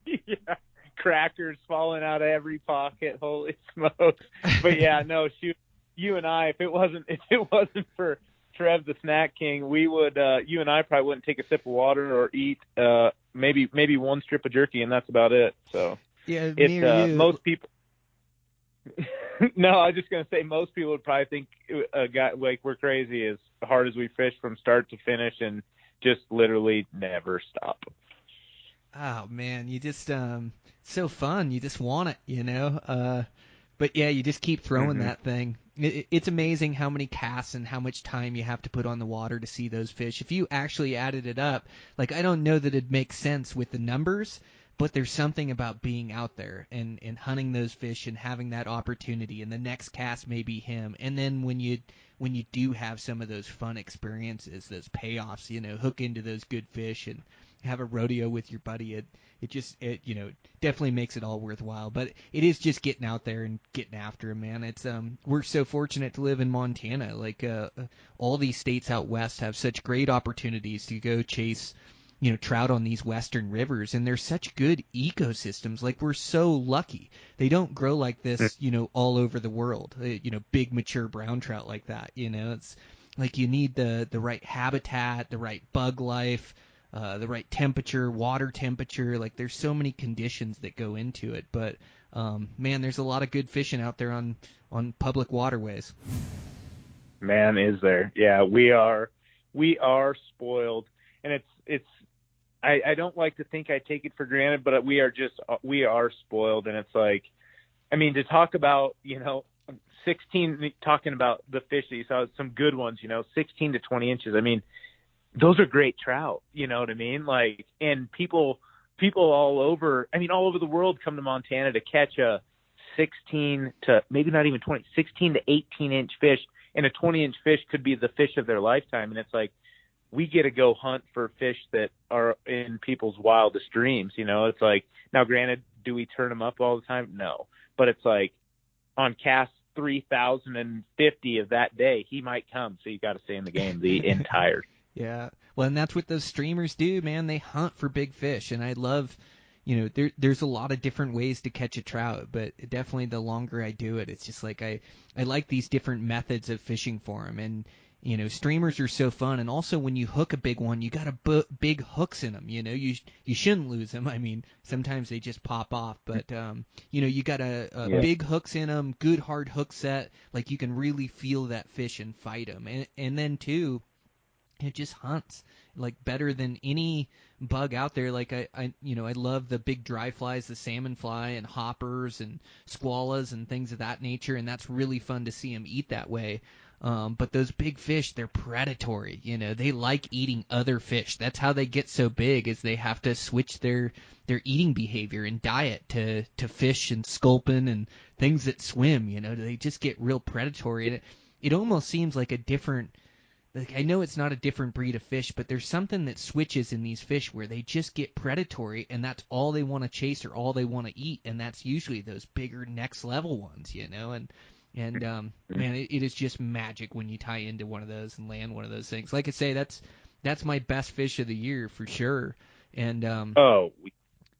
Yeah, crackers falling out of every pocket. Holy smokes! But yeah, no, shoot, you and I, if it wasn't for Trev the Snack King, we would, you and I probably wouldn't take a sip of water or eat maybe one strip of jerky, and that's about it. So yeah, it's most people. No, I was just gonna say, most people would probably think a guy like we're crazy, as hard as we fish from start to finish, and just literally never stop. Oh man, you just so fun. You just want it, But But yeah, you just keep throwing that thing. It's amazing how many casts and how much time you have to put on the water to see those fish. If you actually added it up, like I don't know that it makes sense with the numbers, but there's something about being out there and hunting those fish and having that opportunity, and the next cast may be him. And then when you do have some of those fun experiences, those payoffs, hook into those good fish and have a rodeo with your buddy, it definitely makes it all worthwhile. But it is just getting out there and getting after him, man. It's we're so fortunate to live in Montana. Like all these states out west have such great opportunities to go chase trout on these western rivers, and they're such good ecosystems. Like, we're so lucky. They don't grow like this, all over the world. Big mature brown trout like that. It's like you need the right habitat, the right bug life, the right temperature, water temperature. Like, there's so many conditions that go into it. But man, there's a lot of good fishing out there on public waterways. Man, is there? Yeah, we are spoiled, and it's. I don't like to think I take it for granted, but we are spoiled. And it's like, I mean, to talk about, 16, talking about the fish that you saw, some good ones, 16 to 20 inches. I mean, those are great trout, you know what I mean? Like, and people all over the world come to Montana to catch a 16 to maybe not even 20, 16 to 18 inch fish, and a 20 inch fish could be the fish of their lifetime. And it's like, we get to go hunt for fish that are in people's wildest dreams. It's like, now granted, do we turn them up all the time? No, but it's like on cast 3,050 of that day, he might come. So you got to stay in the game the entire. Yeah. Well, and that's what those streamers do, man. They hunt for big fish. And I love, there's a lot of different ways to catch a trout, but definitely the longer I do it, it's just like I like these different methods of fishing for them. And, streamers are so fun. And also when you hook a big one, you got big hooks in them. You shouldn't lose them. I mean, sometimes they just pop off, but you got big hooks in them, good hard hook set. Like, you can really feel that fish and fight them. And then too, it just hunts like better than any bug out there. Like I love the big dry flies, the salmon fly and hoppers and squallas and things of that nature. And that's really fun to see them eat that way. But those big fish, they're predatory. They like eating other fish. That's how they get so big, is they have to switch their eating behavior and diet to fish and sculpin and things that swim. They just get real predatory. And it almost seems like a different. Like, I know it's not a different breed of fish, but there's something that switches in these fish where they just get predatory, and that's all they want to chase or all they want to eat, and that's usually those bigger next level ones, And man, it is just magic when you tie into one of those and land one of those things. Like I say, that's my best fish of the year for sure. And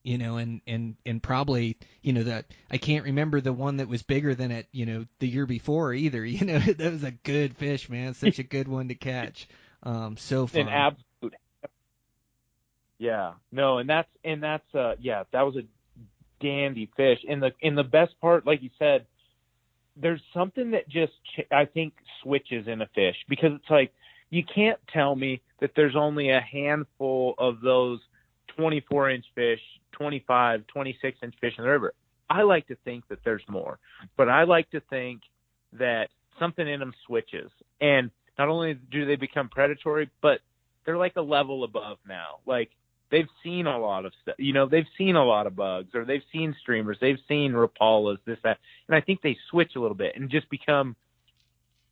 and probably that I can't remember the one that was bigger than it the year before either. That was a good fish, man. Such a good one to catch. So fun. An absolute. Yeah. No, and that's that was a dandy fish. And the best part, like you said, there's something that just, I think, switches in a fish, because it's like, you can't tell me that there's only a handful of those 24-inch fish, 25, 26-inch fish in the river. I like to think that there's more, but I like to think that something in them switches. And not only do they become predatory, but they're like a level above now. Like, they've seen a lot of stuff, they've seen a lot of bugs, or they've seen streamers, they've seen rapalas, this, that. And I think they switch a little bit and just become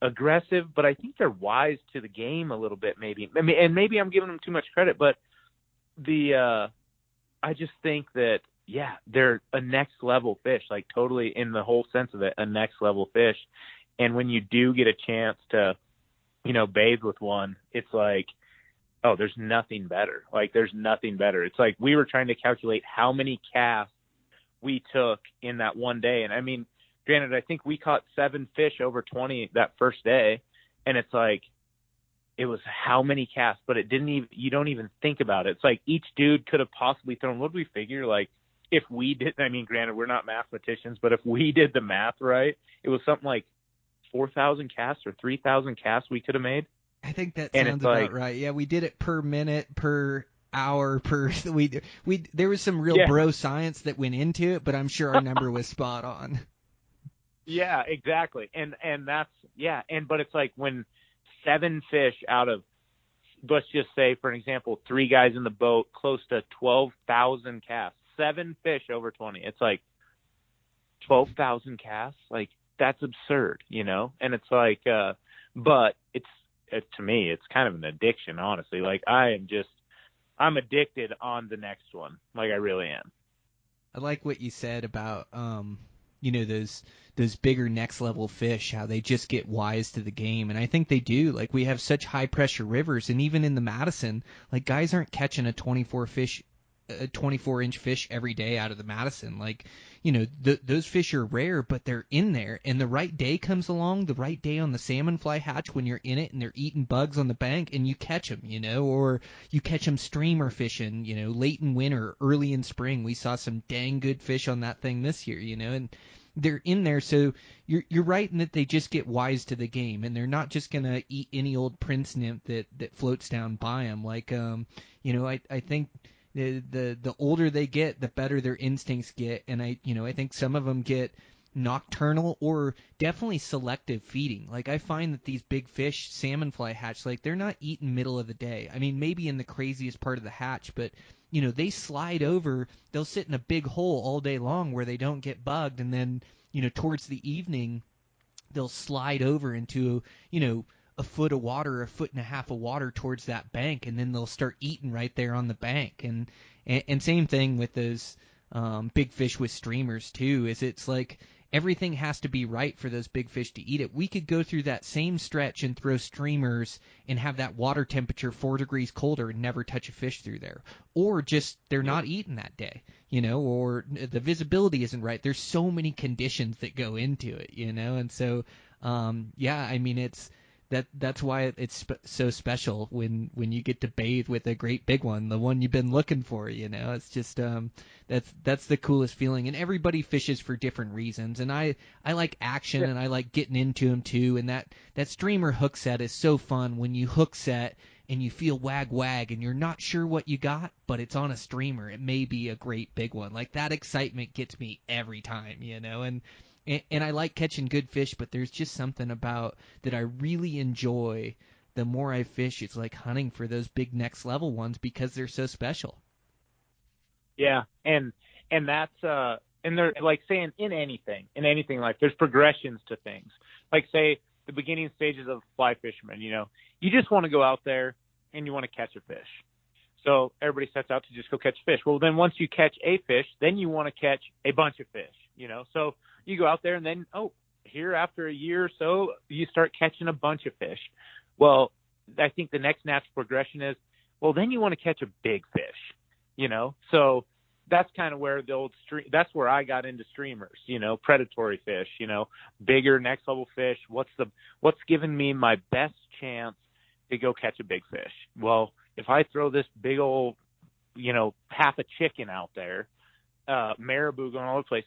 aggressive, but I think they're wise to the game a little bit, maybe. And maybe I'm giving them too much credit, but I just think that, they're a next level fish, like totally in the whole sense of it, a next level fish. And when you do get a chance to, bathe with one, it's like, oh, there's nothing better. Like, there's nothing better. It's like we were trying to calculate how many casts we took in that one day. And I mean, granted, I think we caught 7 fish over 20 that first day. And it's like, it was how many casts, but it didn't even, you don't even think about it. It's like each dude could have possibly thrown, what did we figure? Like, if we did, I mean, granted, we're not mathematicians, but if we did the math right, it was something like 4,000 casts or 3,000 casts we could have made. I think that sounds about right. Yeah, we did it per minute, per hour, per there was some real bro science that went into it, but I'm sure our number was spot on. Yeah, exactly. And that's, but it's like when 7 fish out of, let's just say, for an example, 3 guys in the boat, close to 12,000 casts, 7 fish over 20. It's like 12,000 casts. Like, that's absurd, And it's like, but to me, it's kind of an addiction, honestly. Like, I'm addicted on the next one. Like, I really am. I like what you said about those bigger next level fish, how they just get wise to the game, and I think they do. Like, we have such high pressure rivers, and even in the Madison, like, guys aren't catching a 24-inch fish every day out of the Madison. Like, those fish are rare, but they're in there, and the right day comes along, the right day on the salmon fly hatch when you're in it and they're eating bugs on the bank, and you catch them, or you catch them streamer fishing, late in winter, early in spring. We saw some dang good fish on that thing this year, and they're in there. So you're right in that they just get wise to the game, and they're not just gonna eat any old prince nymph that floats down by them. Like, I think the older they get, the better their instincts get, and I think some of them get nocturnal or definitely selective feeding. Like, I find that these big fish, salmon fly hatch, like, they're not eating middle of the day. I mean, maybe in the craziest part of the hatch, but they slide over. They'll sit in a big hole all day long where they don't get bugged, and then towards the evening they'll slide over into a foot of water, a foot and a half of water towards that bank, and then they'll start eating right there on the bank. And same thing with those big fish with streamers too. It's like everything has to be right for those big fish to eat it. We could go through that same stretch and throw streamers and have that water temperature 4 degrees colder and never touch a fish through there, or just they're not eating that day, or the visibility isn't right. There's so many conditions that go into it, and so I mean, that's why it's so special when you get to bathe with a great big one, the one you've been looking for. It's just that's the coolest feeling. And everybody fishes for different reasons. And I like action, and I like getting into them too. And that streamer hook set is so fun when you hook set and you feel wag, and you're not sure what you got, but it's on a streamer. It may be a great big one. Like, that excitement gets me every time, And I like catching good fish, but there's just something about that I really enjoy. The more I fish, it's like hunting for those big next level ones because they're so special. Yeah, and that's and they're like saying in anything like there's progressions to things. Like, say, the beginning stages of fly fisherman, you just want to go out there and you want to catch a fish. So everybody sets out to just go catch fish. Well, then once you catch a fish, then you want to catch a bunch of fish, So you go out there, and then, here after a year or so, you start catching a bunch of fish. Well, I think the next natural progression is, well, then you want to catch a big fish, So that's kind of where that's where I got into streamers, predatory fish, bigger next level fish. What's given me my best chance to go catch a big fish? Well, if I throw this big old, half a chicken out there, marabou going all over the place,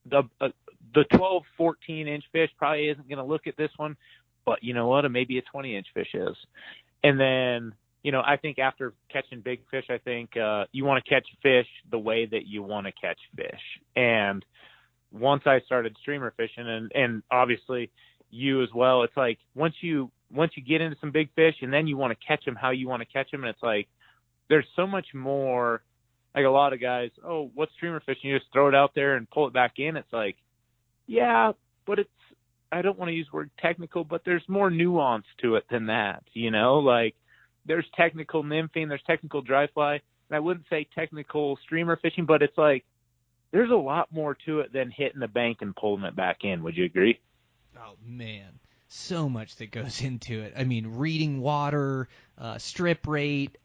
the 12, 14-inch fish probably isn't going to look at this one, but you know what? Maybe a 20-inch fish is. And then, I think after catching big fish, I think you want to catch fish the way that you want to catch fish. And once I started streamer fishing, and obviously you as well, it's like once you get into some big fish, and then you want to catch them how you want to catch them, and it's like there's so much more. Like, a lot of guys, what's streamer fishing? You just throw it out there and pull it back in. It's like, yeah, but I don't want to use the word technical, but there's more nuance to it than that, Like, there's technical nymphing, there's technical dry fly, and I wouldn't say technical streamer fishing, but it's like there's a lot more to it than hitting the bank and pulling it back in. Would you agree? Oh, man. So much that goes into it. I mean, reading water, strip rate,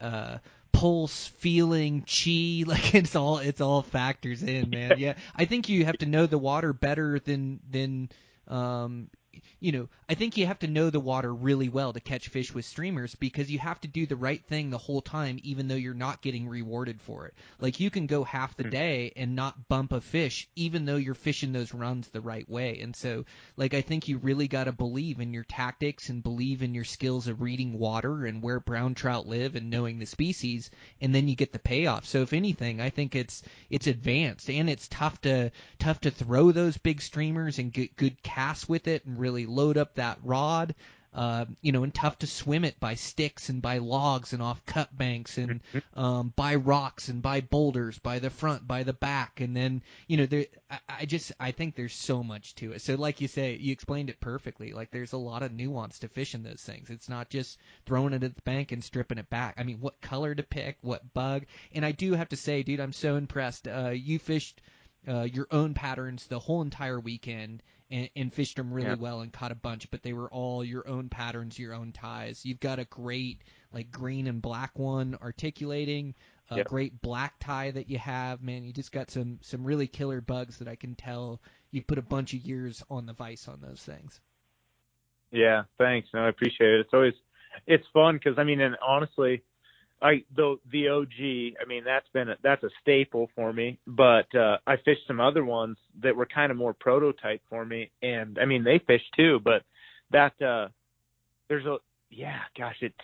pulse, feeling, chi, like it's all factors in, man. Yeah, I think you have to know the water better than I think you have to know the water really well to catch fish with streamers, because you have to do the right thing the whole time, even though you're not getting rewarded for it. Like, you can go half the day and not bump a fish, even though you're fishing those runs the right way. And so, like, I think you really got to believe in your tactics and believe in your skills of reading water and where brown trout live and knowing the species, and then you get the payoff. So if anything, I think it's advanced, and it's tough to throw those big streamers and get good casts with it and really load up that rod. And tough to swim it by sticks and by logs and off cut banks and by rocks and by boulders, by the front, by the back, and then I think there's so much to it. So like you say, you explained it perfectly. Like, there's a lot of nuance to fishing those things. It's not just throwing it at the bank and stripping it back. I mean, what color to pick, what bug, and I do have to say, dude, I'm so impressed. You fished your own patterns the whole entire weekend and fished them really well and caught a bunch, but they were all your own patterns, your own ties. You've got a great, like, green and black one articulating, a great black tie that you have. Man, you just got some really killer bugs that I can tell you put a bunch of years on the vise on those things. Yeah, thanks. No, I appreciate it. It's fun because, I mean, and honestly, the OG, I mean, that's a staple for me, but I fished some other ones that were kind of more prototype for me, and I mean, they fish too, but it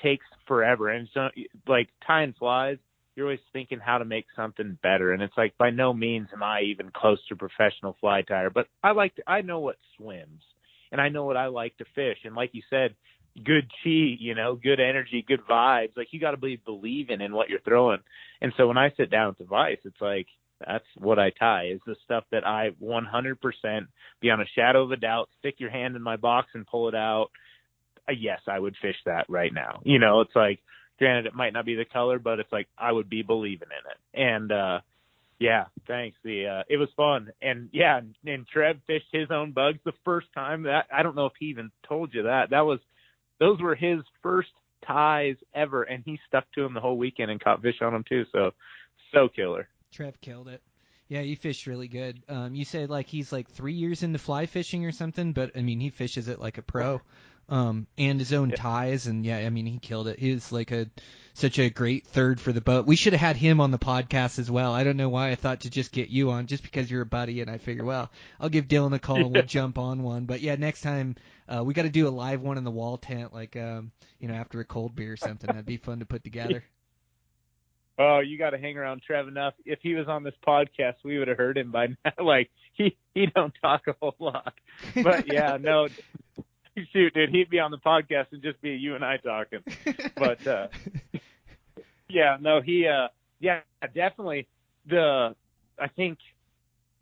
takes forever. And so, like, tying flies, you're always thinking how to make something better, and it's like, by no means am I even close to professional fly tyer, but I know what swims, and I know what I like to fish, and like you said, good chi, good energy, good vibes. Like, you got to be believing in what you're throwing. And so when I sit down at the vise, it's like, that's what I tie, is the stuff that I 100% beyond a shadow of a doubt, stick your hand in my box and pull it out. Yes, I would fish that right now. It's like, granted, it might not be the color, but it's like, I would be believing in it. And, yeah, thanks. It was fun. And yeah, and Trev fished his own bugs the first time. That, I don't know if he even told you that. Those were his first ties ever, and he stuck to them the whole weekend and caught fish on them too. So killer. Trev killed it. Yeah, he fished really good. You said, like, he's like 3 years into fly fishing or something, but I mean, he fishes it like a pro. And his own ties, and yeah, I mean, he killed it. He was like such a great third for the boat. We should have had him on the podcast as well. I don't know why I thought to just get you on, just because you're a buddy, and I figure, well, I'll give Dillon a call and we'll jump on one. But yeah, next time we got to do a live one in the wall tent, like after a cold beer or something. That'd be fun to put together. Oh, you got to hang around Trev enough. If he was on this podcast, we would have heard him by now. Like, he don't talk a whole lot, but yeah, no. Shoot, dude, he'd be on the podcast and just be you and I talking. But definitely. I think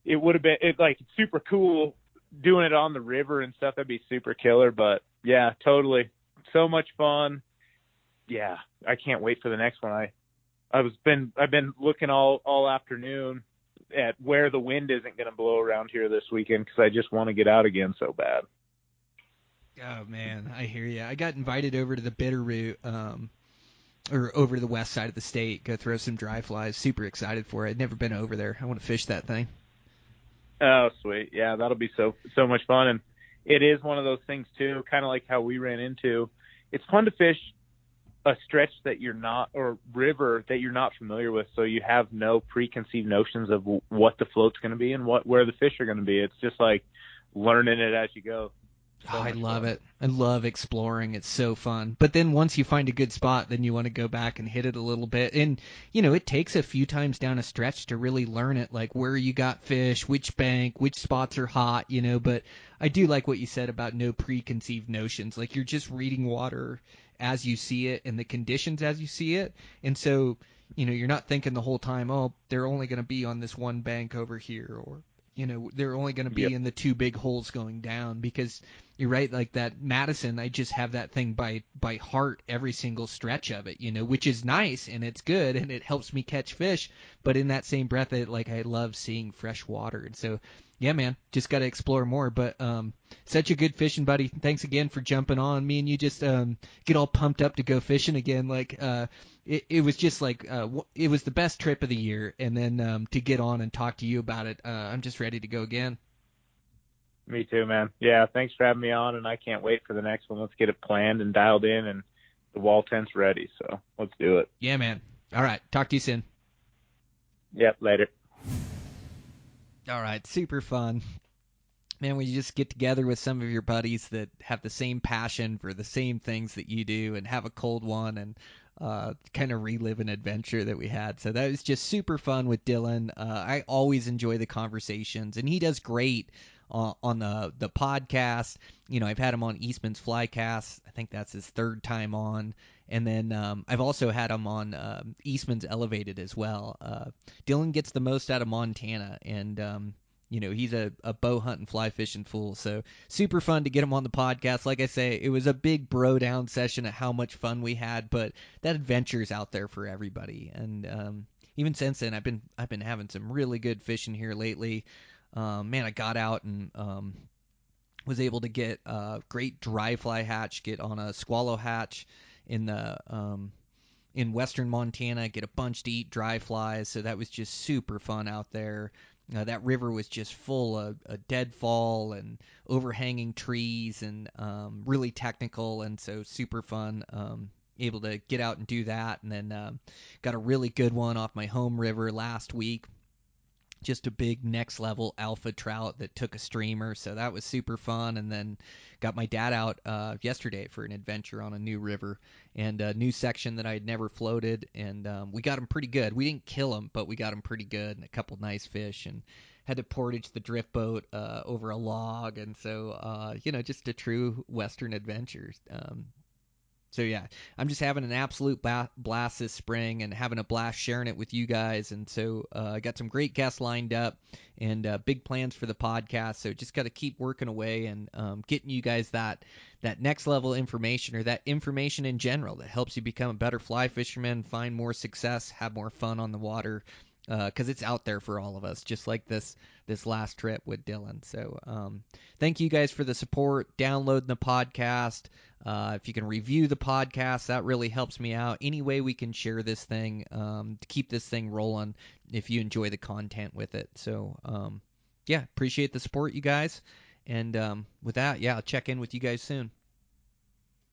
it would have been like super cool doing it on the river and stuff. That'd be super killer. But yeah, totally, so much fun. Yeah, I can't wait for the next one. I've been looking all afternoon at where the wind isn't going to blow around here this weekend, because I just want to get out again so bad. Oh man, I hear you. I got invited over to the Bitterroot, or over to the west side of the state, go throw some dry flies. Super excited for it. I'd never been over there. I want to fish that thing. Oh, sweet. Yeah, that'll be so much fun. And it is one of those things too, kind of like how we ran into. It's fun to fish a stretch that you're not, or river that you're not familiar with, so you have no preconceived notions of what the float's going to be and where the fish are going to be. It's just like learning it as you go. I love it. I love exploring. It's so fun. But then once you find a good spot, then you want to go back and hit it a little bit. And, it takes a few times down a stretch to really learn it, like where you got fish, which bank, which spots are hot, But I do like what you said about no preconceived notions. Like, you're just reading water as you see it and the conditions as you see it. And so, you're not thinking the whole time, oh, they're only going to be on this one bank over here, or they're only going to be in the two big holes going down, because you're right. Like that Madison, I just have that thing by heart every single stretch of it, which is nice and it's good and it helps me catch fish. But in that same breath, I love seeing fresh water. And so, yeah, man, just got to explore more. But such a good fishing buddy. Thanks again for jumping on. Me and you just get all pumped up to go fishing again. Like it was just like it was the best trip of the year. And then to get on and talk to you about it, I'm just ready to go again. Me too, man. Yeah, thanks for having me on, and I can't wait for the next one. Let's get it planned and dialed in, and the wall tent's ready, so let's do it. Yeah, man. All right. Talk to you soon. Yep, later. All right. Super fun. Man, when you just get together with some of your buddies that have the same passion for the same things that you do and have a cold one and kind of relive an adventure that we had. So that was just super fun with Dillon. I always enjoy the conversations, and he does great on the podcast. You know, I've had him on Eastman's Fly Cast. I think that's his third time on. And then I've also had him on Eastman's Elevated as well. Dillon gets the most out of Montana, and you know, he's a bow hunt and fly fishing fool. So super fun to get him on the podcast. Like I say, it was a big bro down session of how much fun we had, but that adventure's out there for everybody. And even since then, I've been having some really good fishing here lately. Man, I got out and was able to get a great dry fly hatch, get on a squallow hatch in the in western Montana, get a bunch to eat dry flies. So that was just super fun out there. That river was just full of deadfall and overhanging trees and really technical, and so super fun. Able to get out and do that, and then got a really good one off my home river last week. Just a big next level alpha trout that took a streamer, so that was super fun. And then got my dad out yesterday for an adventure on a new river and a new section that I had never floated, and we got him pretty good. We didn't kill him, but we got him pretty good and a couple nice fish, and had to portage the drift boat over a log, and so you know, just a true western adventure. So yeah, I'm just having an absolute blast this spring and having a blast sharing it with you guys. And so I got some great guests lined up and big plans for the podcast. So just got to keep working away and getting you guys that next level information, or that information in general that helps you become a better fly fisherman, find more success, have more fun on the water. Because it's out there for all of us, just like this last trip with Dillon. So thank you guys for the support, downloading the podcast. If you can review the podcast, that really helps me out. Any way we can share this thing to keep this thing rolling if you enjoy the content with it. So yeah, appreciate the support, you guys. And with that, yeah, I'll check in with you guys soon.